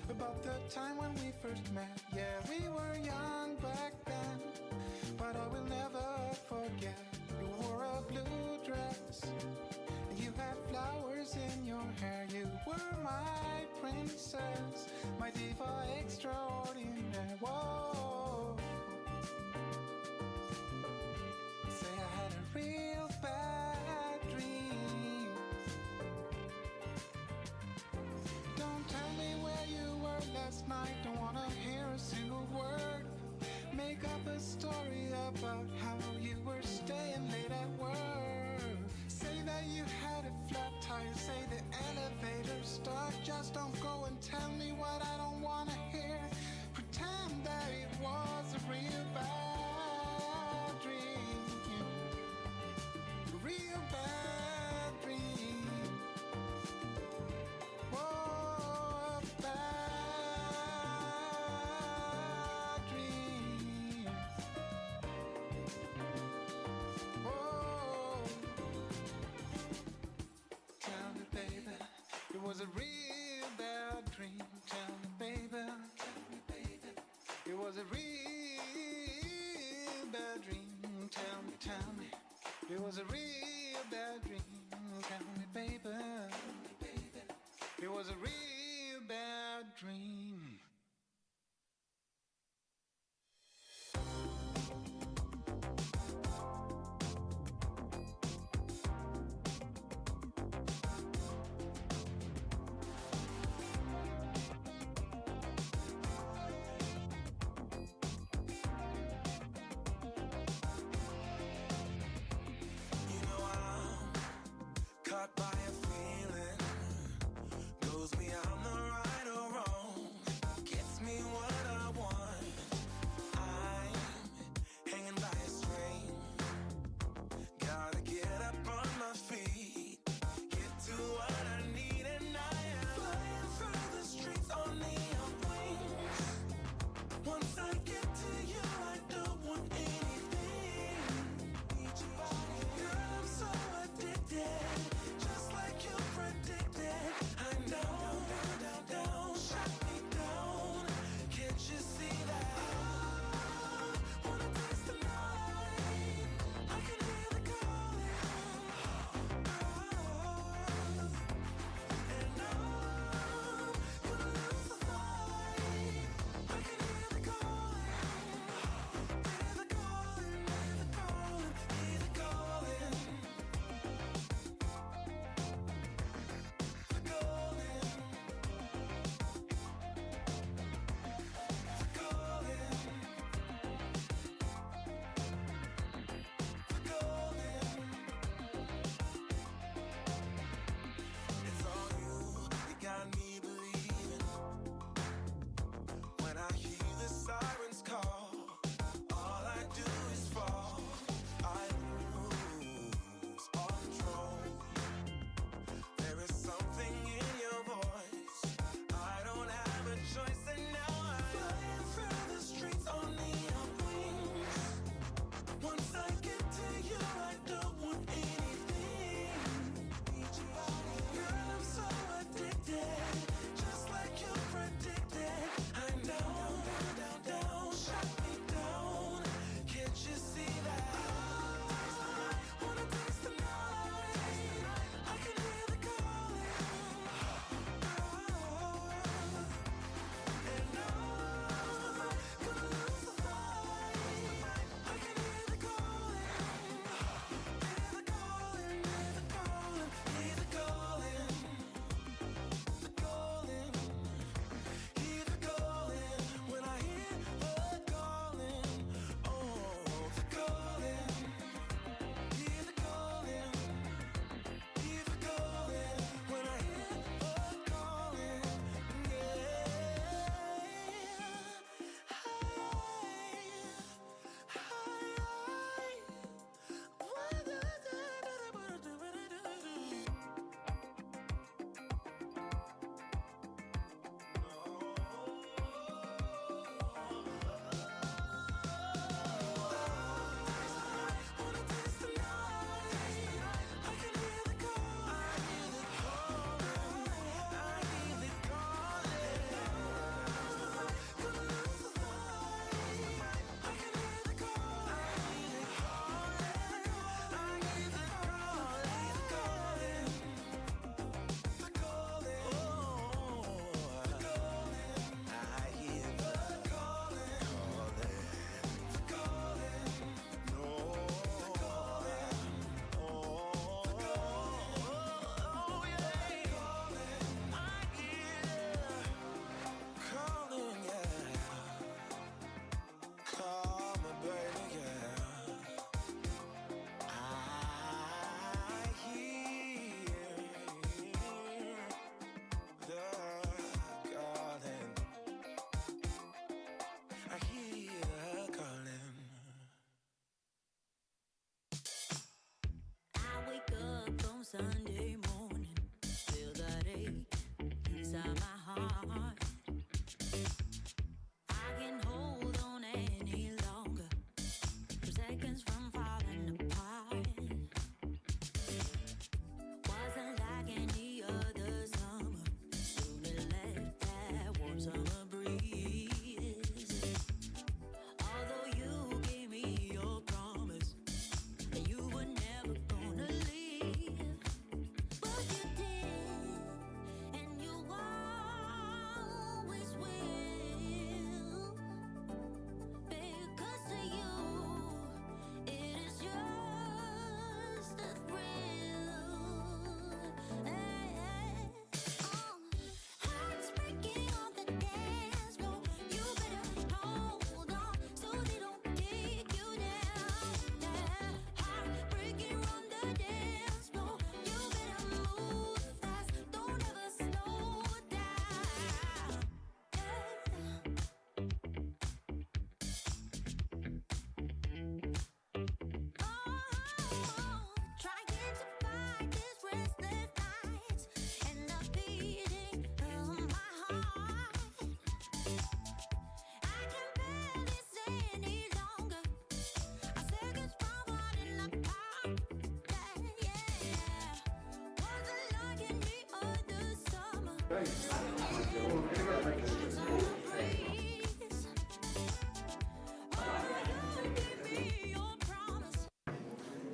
about the time when we first met. Yeah, we were young back then, but I will never forget. You wore a blue dress, and you had flowers in your hair. You were my princess, my diva extraordinaire. Whoa, say I had a real bad dream. Don't tell me where you were last night. Don't wanna hear a single word. Make up a story about how you were staying late at work. Say that you had a flat tire. Say the elevator stuck. Just don't go and tell me what I don't wanna hear. Pretend that it was a real bad dream. Real bad dream. Whoa, a bad dream. Whoa. Tell me, baby, it was a real bad dream. Tell me, baby, it was a real bad dream. Tell me, it was a real bad dream. Tell me, baby, it was a real bad dream. You know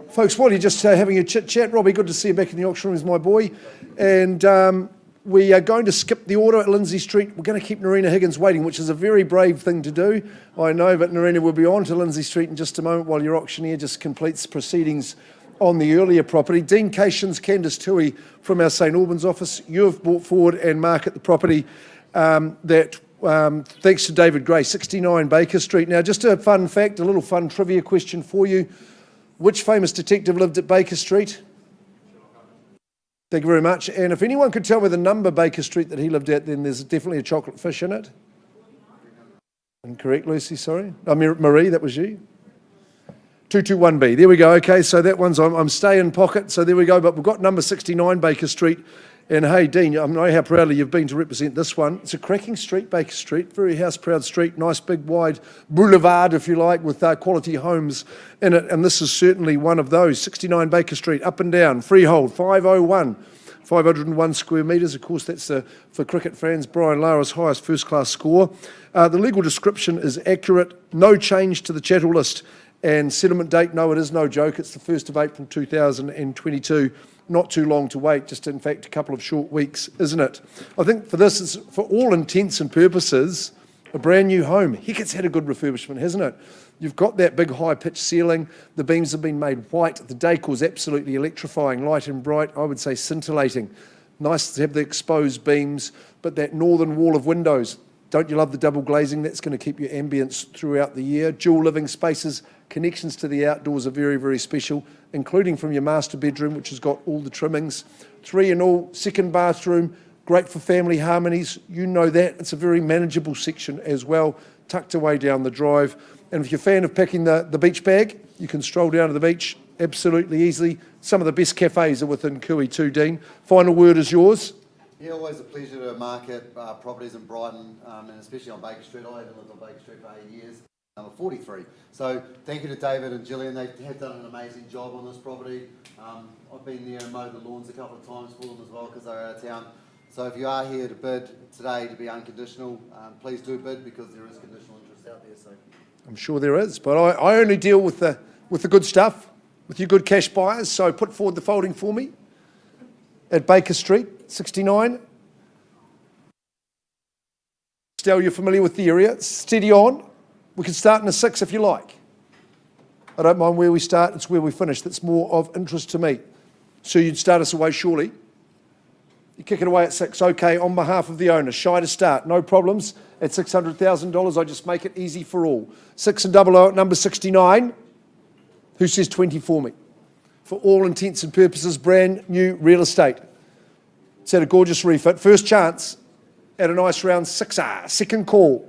Folks, while you're just having a chit-chat, Robbie, good to see you back in the auction rooms, my boy. And we are going to skip the order at Lindsay Street. We're going to keep Narina Higgins waiting, which is a very brave thing to do, I know, but Narina will be on to Lindsay Street in just a moment while your auctioneer just completes proceedings on the earlier property. Dean Cations, Candice Tui from our St Albans office, you have brought forward and market the property thanks to David Gray, 69 Baker Street. Now, just a fun fact, a little fun trivia question for you. Which famous detective lived at Baker Street? Thank you very much. And if anyone could tell me the number Baker Street that he lived at, then there's definitely a chocolate fish in it. Incorrect, Lucy, sorry. Marie, that was you. 221B. There we go. Okay, so that one's I'm staying pocket. So there we go. But we've got number 69 Baker Street. And hey, Dean, I know how proudly you've been to represent this one. It's a cracking street, Baker Street, very house-proud street, nice big wide boulevard, if you like, with quality homes in it. And this is certainly one of those. 69 Baker Street, up and down, freehold, 501 square metres. Of course, that's for cricket fans, Brian Lara's highest first-class score. The legal description is accurate, no change to the chattel list. And settlement date, no, it is no joke. It's the 1st of April 2022. Not too long to wait, just in fact a couple of short weeks, isn't it? I think for this, is for all intents and purposes, a brand new home. Heck, it's had a good refurbishment, hasn't it? You've got that big high-pitched ceiling. The beams have been made white. The decor's absolutely electrifying, light and bright, I would say scintillating. Nice to have the exposed beams, but that northern wall of windows. Don't you love the double glazing? That's going to keep your ambience throughout the year. Dual living spaces, connections to the outdoors are very, very special, including from your master bedroom, which has got all the trimmings. 3 in all, second bathroom, great for family harmonies. You know that. It's a very manageable section as well, tucked away down the drive. And if you're a fan of packing the beach bag, you can stroll down to the beach absolutely easily. Some of the best cafes are within Kui too, Dean. Final word is yours. Yeah, always a pleasure to market properties in Brighton, and especially on Baker Street. I haven't lived on Baker Street for 8 years. I'm 43. So thank you to David and Gillian. They have done an amazing job on this property. I've been there and mowed the lawns a couple of times for them as well because they're out of town. So if you are here to bid today to be unconditional, please do bid because there is conditional interest out there. So I'm sure there is, but I only deal with the good stuff, with your good cash buyers. So put forward the folding for me at Baker Street, 69. Still, you're familiar with the area. Steady on. We can start in a 6 if you like. I don't mind where we start, it's where we finish. That's more of interest to me. So you'd start us away surely. You kick it away at 6. Okay, on behalf of the owner, shy to start, no problems. At $600,000, I just make it easy for all. 6 and 00 at number 69. Who says 20 for me? For all intents and purposes, brand new real estate. It's had a gorgeous refit. First chance at a nice round 6R. Second call.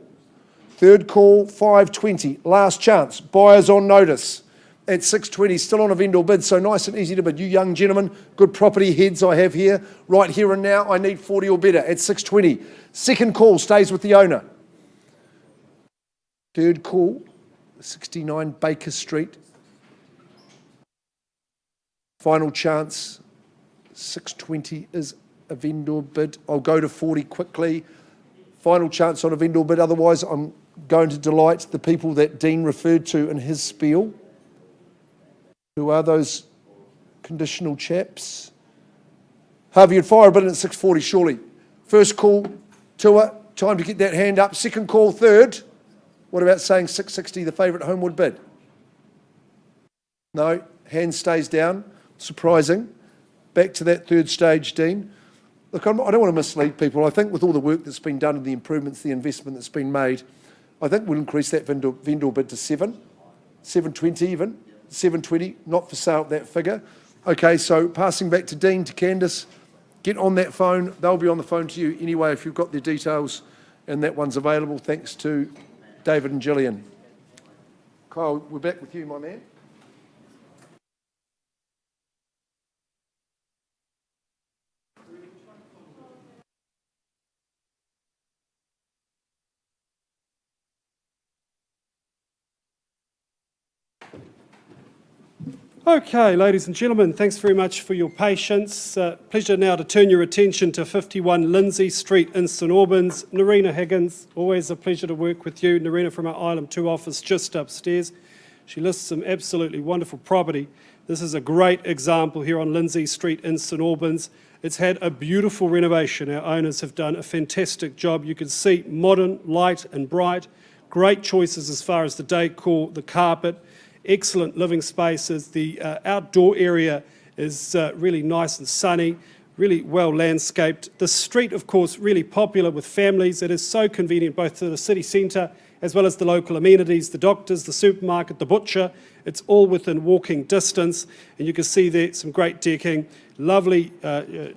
Third call, 520. Last chance. Buyers on notice at 620. Still on a vendor bid, so nice and easy to bid. You young gentlemen, good property heads I have here. Right here and now, I need 40 or better at 620. Second call stays with the owner. Third call, 69 Baker Street. Final chance, 620 is a vendor bid. I'll go to 40 quickly. Final chance on a vendor bid. Otherwise, I'm going to delight the people that Dean referred to in his spiel. Who are those conditional chaps? Harvey, you'd fire a bid in at 640, surely. First call, tour, time to get that hand up. Second call, third. What about saying 660, the favourite Holmwood bid? No, hand stays down. Surprising. Back to that third stage, Dean. Look, I don't want to mislead people. I think with all the work that's been done and the improvements, the investment that's been made, I think we'll increase that vendor bid to 720 even, 720, not for sale at that figure. Okay, so passing back to Dean, to Candice, get on that phone. They'll be on the phone to you anyway if you've got their details, and that one's available thanks to David and Gillian. Kyle, we're back with you, my man. Okay, ladies and gentlemen, thanks very much for your patience. Pleasure now to turn your attention to 51 Lindsay Street in St Albans. Narina Higgins, always a pleasure to work with you. Narina from our Island 2 office just upstairs. She lists some absolutely wonderful property. This is a great example here on Lindsay Street in St Albans. It's had a beautiful renovation. Our owners have done a fantastic job. You can see modern, light and bright. Great choices as far as the decor, the carpet. Excellent living spaces. The outdoor area is really nice and sunny, really well landscaped. The street, of course, really popular with families. It is so convenient both to the city centre as well as the local amenities, the doctors, the supermarket, the butcher. It's all within walking distance. And you can see there some great decking, lovely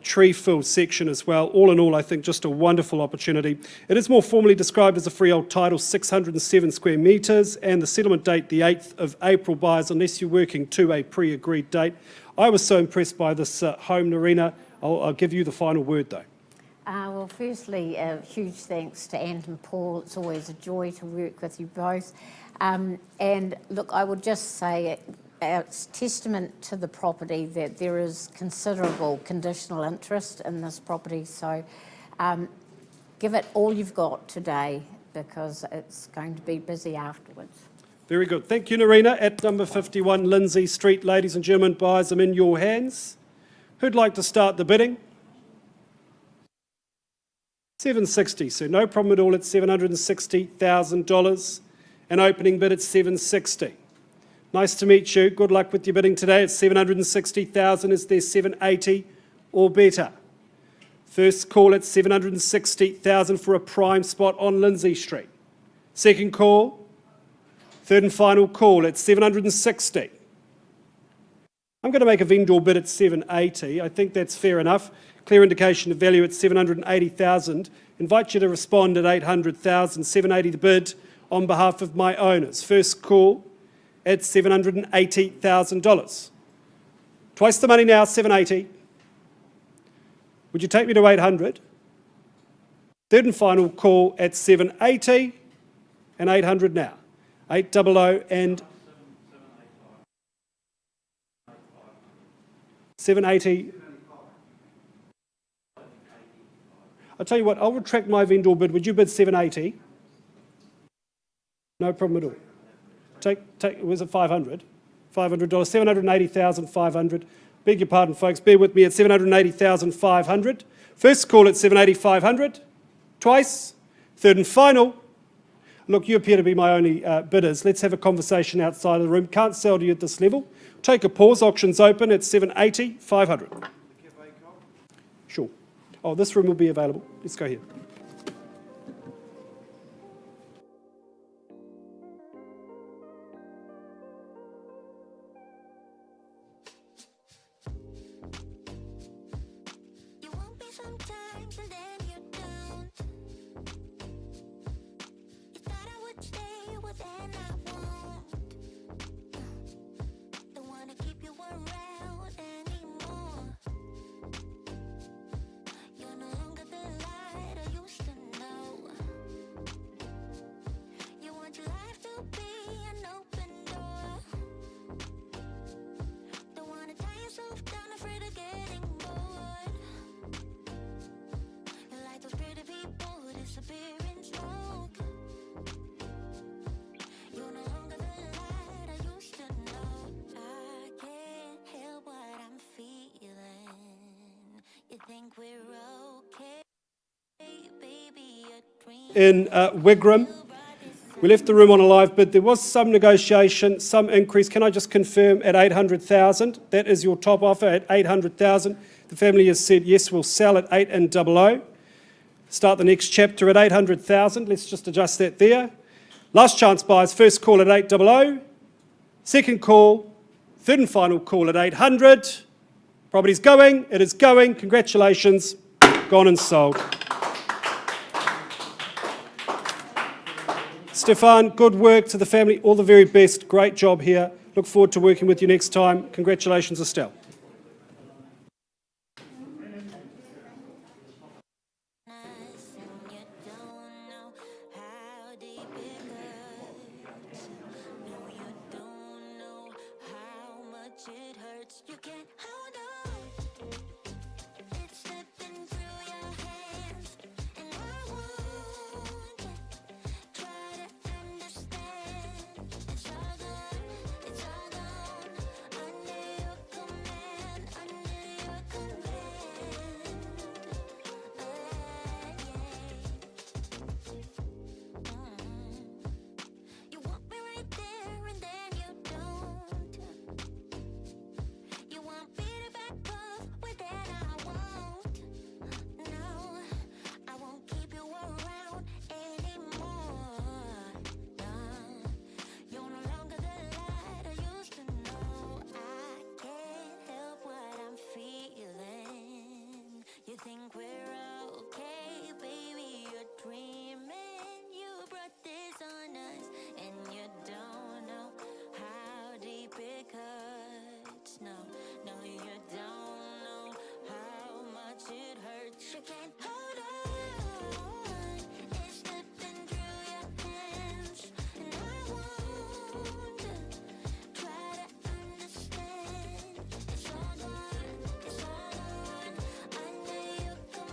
tree-filled section as well. All in all, I think just a wonderful opportunity. It is more formally described as a freehold title, 607 square metres, and the settlement date, the 8th of April, buyers, unless you're working to a pre-agreed date. I was so impressed by this home, Narina. I'll give you the final word, though. Well, firstly, a huge thanks to Ant and Paul. It's always a joy to work with you both. And look, I would just say it's testament to the property that there is considerable conditional interest in this property. So give it all you've got today because it's going to be busy afterwards. Very good. Thank you, Narina. At number 51 Lindsay Street, ladies and gentlemen, buyers, I'm in your hands. Who'd like to start the bidding? 760, so no problem at all. It's $760,000. An opening bid at 760. Nice to meet you. Good luck with your bidding today. It's 760,000. Is there 780 or better? First call at 760,000 for a prime spot on Lindsay Street. Second call. Third and final call at 760. I'm going to make a vendor bid at 780. I think that's fair enough. Clear indication of value at 780,000. Invite you to respond at 800,000. 780 the bid on behalf of my owners. First call at $780,000. Twice the money now, 780. Would you take me to 800? Third and final call at 780 and 800 now. 800 and 780. I'll tell you what, I'll retract my vendor bid. Would you bid 780? No problem at all. Was it 500? $500. 780,500. Beg your pardon, folks. Bear with me at 780,500. First call at 780,500. Twice. Third and final. Look, you appear to be my only bidders. Let's have a conversation outside of the room. Can't sell to you at this level. Take a pause. Auction's open at 780,500. Sure. Oh, this room will be available. Let's go here. You want me sometimes and then you don't. You thought I would stay, well then I won't. Don't wanna keep you around anymore. You're no longer the light I used to know. You want your life to be an open door. Don't wanna tie yourself down, afraid of getting bored. You're like those pretty people who disappear in smoke. You're no longer the light I used to know. I can't help what I'm feeling. You think we're okay, baby, a dream. In Wigram, we left the room on a live bid. There was some negotiation, some increase. Can I just confirm at 800,000? That is your top offer at 800,000. The family has said, yes, we'll sell at 800. Start the next chapter at 800,000. Let's just adjust that there. Last chance buyers, first call at 800. Second call, third and final call at 800. Property's going, it is going. Congratulations, gone and sold. Stefan, good work to the family. All the very best. Great job here. Look forward to working with you next time. Congratulations, Estelle. Nice and you don't know how deep it hurts. No, you don't know how much it think we're okay, baby, you're dreaming. You brought this on us, and you don't know how deep it cuts. No, no, you don't know how much it hurts. You can't hold on, it's slipping through your hands, and I won't try to understand. It's all gone, I know you come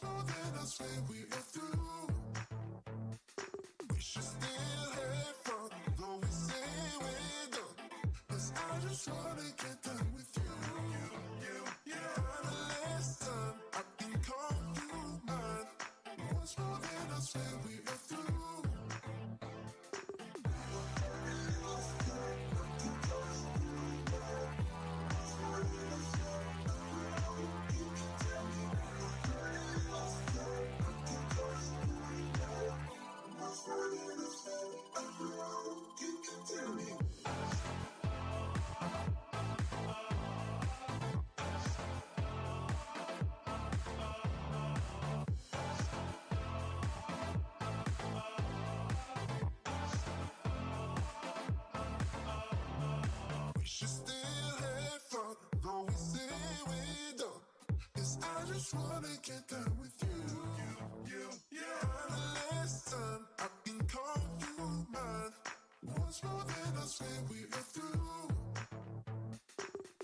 Once more, then I swear we are through. We should still have fun, though we say we're done. 'Cause I just wanna get done with you. For the last time, I can call you mine. Once more, then I swear we are through. We should still have fun, though we say we're done. 'Cause I just wanna get done with you. For the last time, I can call you mine. Once more, then I swear we are through.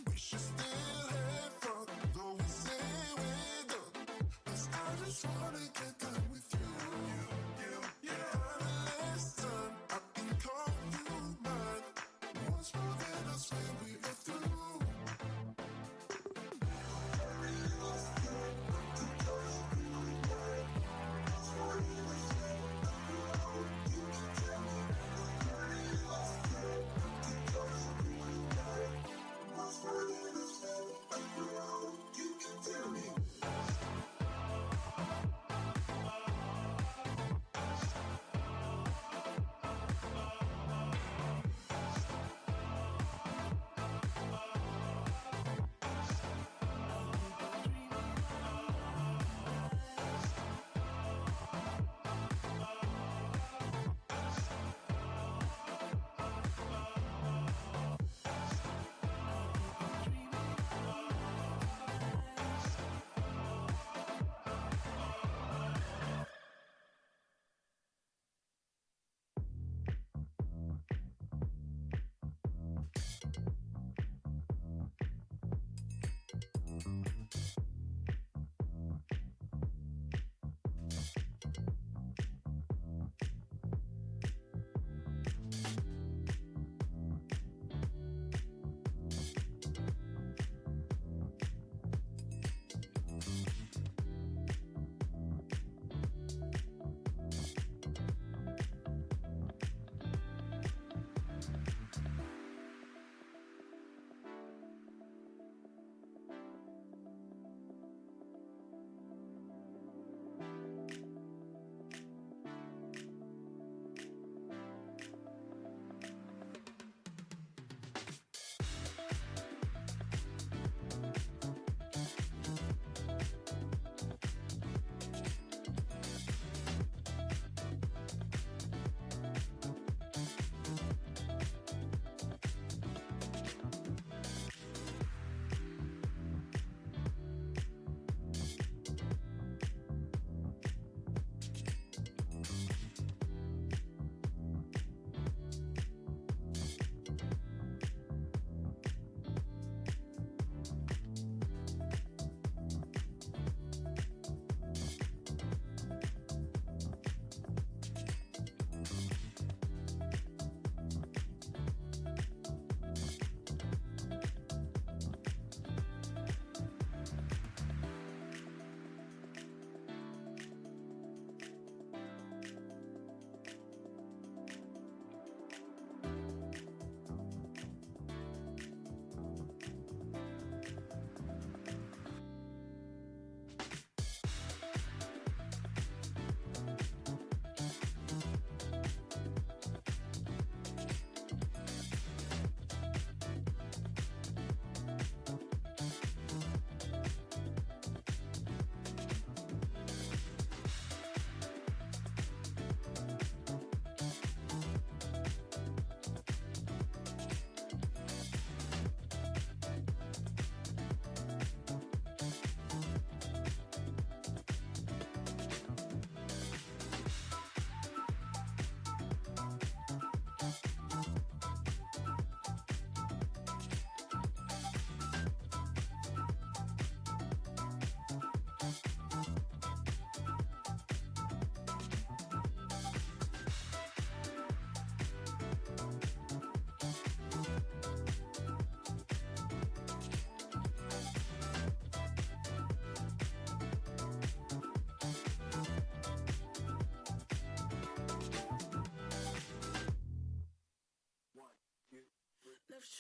We should still have fun, though we say we're done. 'Cause I just wanna get done with you. For the last time, I can call you mine. Once more, then I swear we are through.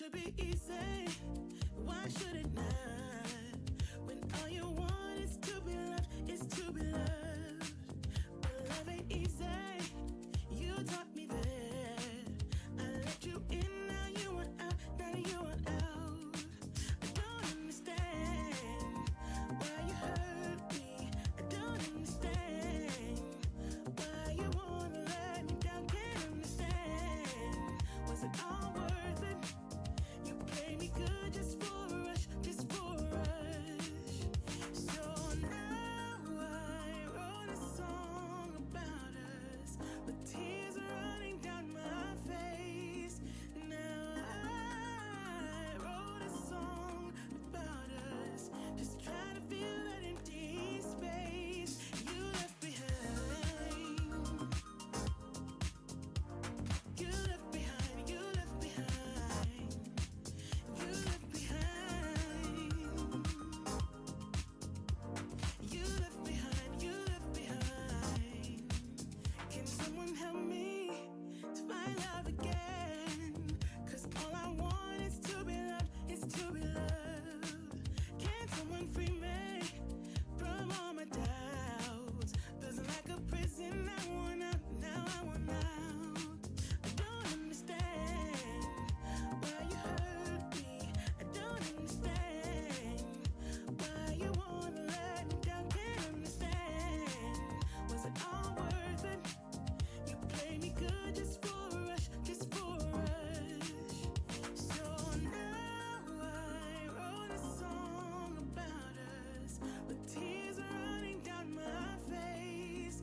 to be easy. Why should it not? When all you want is to be loved, is to be loved. But love ain't easy. You taught me that. I let you in, now you want out, now you want out. I don't understand why you hurt me. I don't understand why you wanna let me down. Can't understand. Was it all worth it? You play me good just for a rush, just for a rush. So now I wrote a song about us, with tears running down my face. Now I wrote a song about us, just trying to fill that empty space you left behind. You left behind, you left behind. You left behind. You left behind, you left behind. Can someone help me to find love again? 'Cause all I want is to be loved, is to be loved. Can someone free me from all my doubts? Feels like a prison, I want out, now I want out. I don't understand why you hurt me. I don't understand why you wanna let me down. Can't understand. Was it all worth it? You play me good just for a rush, just for a rush. So now I wrote a song about us, with tears running down my face.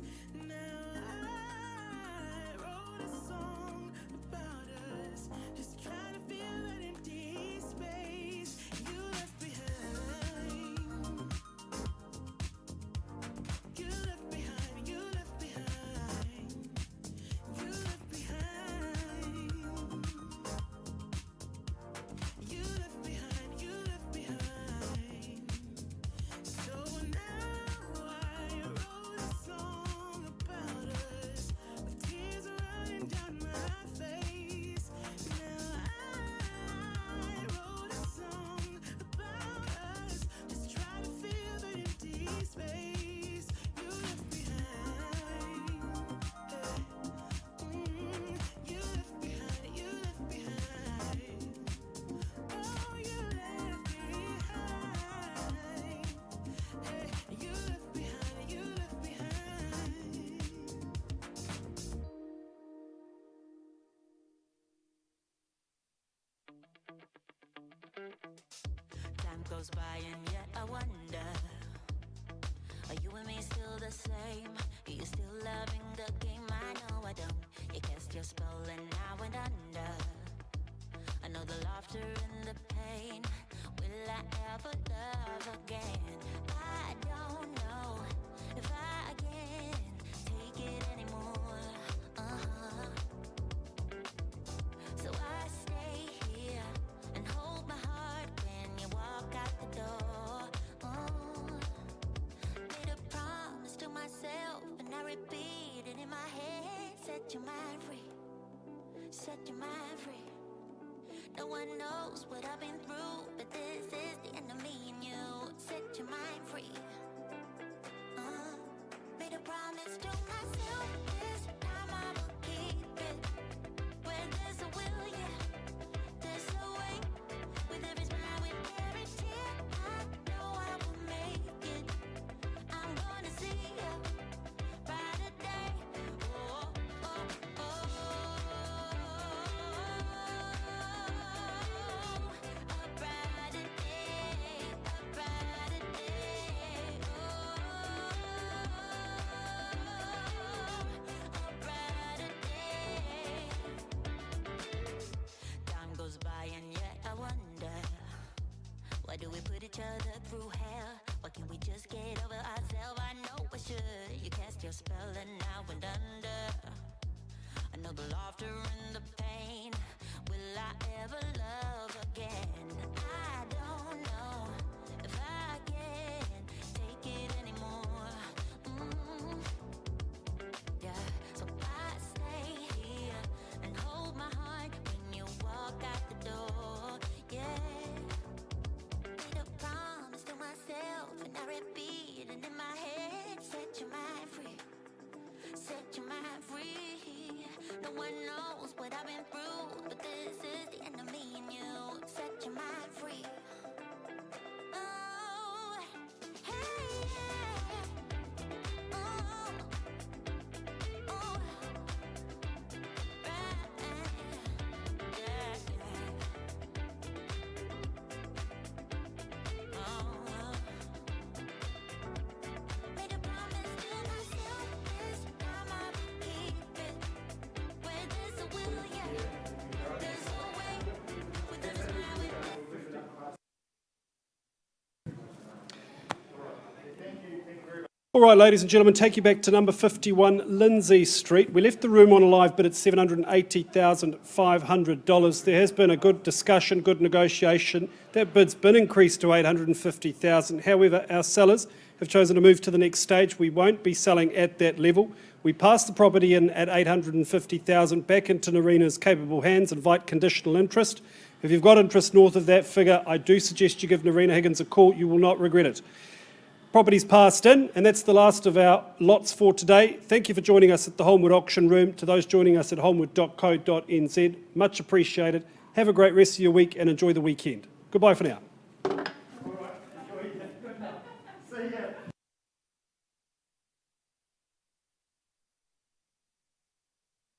Now I wrote a song about us, just trying to fill that empty space you left behind. You left behind, you left behind. You left behind. You left behind, you left behind. So now I wrote a song about us, with tears running down my face. Now I wrote a song about us, just try to fill the empty space you left behind. You left behind, you left behind. Oh, you left behind. You left behind, you left behind. Time goes by and yet I wonder, are you and me still the same? Are you still loving the game? I know I don't. You cast your spell and I went under. I know the laughter and the pain. Will I ever love again? I don't know if I can take it anymore. So I stay here and hold my heart when you walk out the door. Made a promise to myself and I repeat it in my head. Set your mind free, set your mind free. No one knows what I've been through, but this is the end of me and you. Set your mind free. Made a promise to myself, this time I will keep it. Where there's a will, yeah, there's a way. With every smile, with every tear, I know I will make it. I'm gonna see a brighter day. Oh, oh, oh. A brighter day, a brighter day. A brighter day. Time goes by and yet I wonder, why do we put each other through hell? Why can't we just get over ourselves? I know I should. You cast your spell and I went under. I know the laughter and the pain. Will I ever love again? I don't know if I can take it anymore. Yeah, so I stay here and hold my heart when you walk out the door. All right, ladies and gentlemen, take you back to number 51 Lindsay Street. We left the room on a live bid at $780,500. There has been a good discussion, good negotiation. That bid's been increased to $850,000. However, our sellers have chosen to move to the next stage. We won't be selling at that level. We passed the property in at $850,000 back into Narina's capable hands, invite conditional interest. If you've got interest north of that figure, I do suggest you give Narina Higgins a call. You will not regret it. Property's passed in, and that's the last of our lots for today. Thank you for joining us at the Holmwood Auction Room. To those joining us at holmwood.co.nz, much appreciated. Have a great rest of your week and enjoy the weekend. Goodbye for now.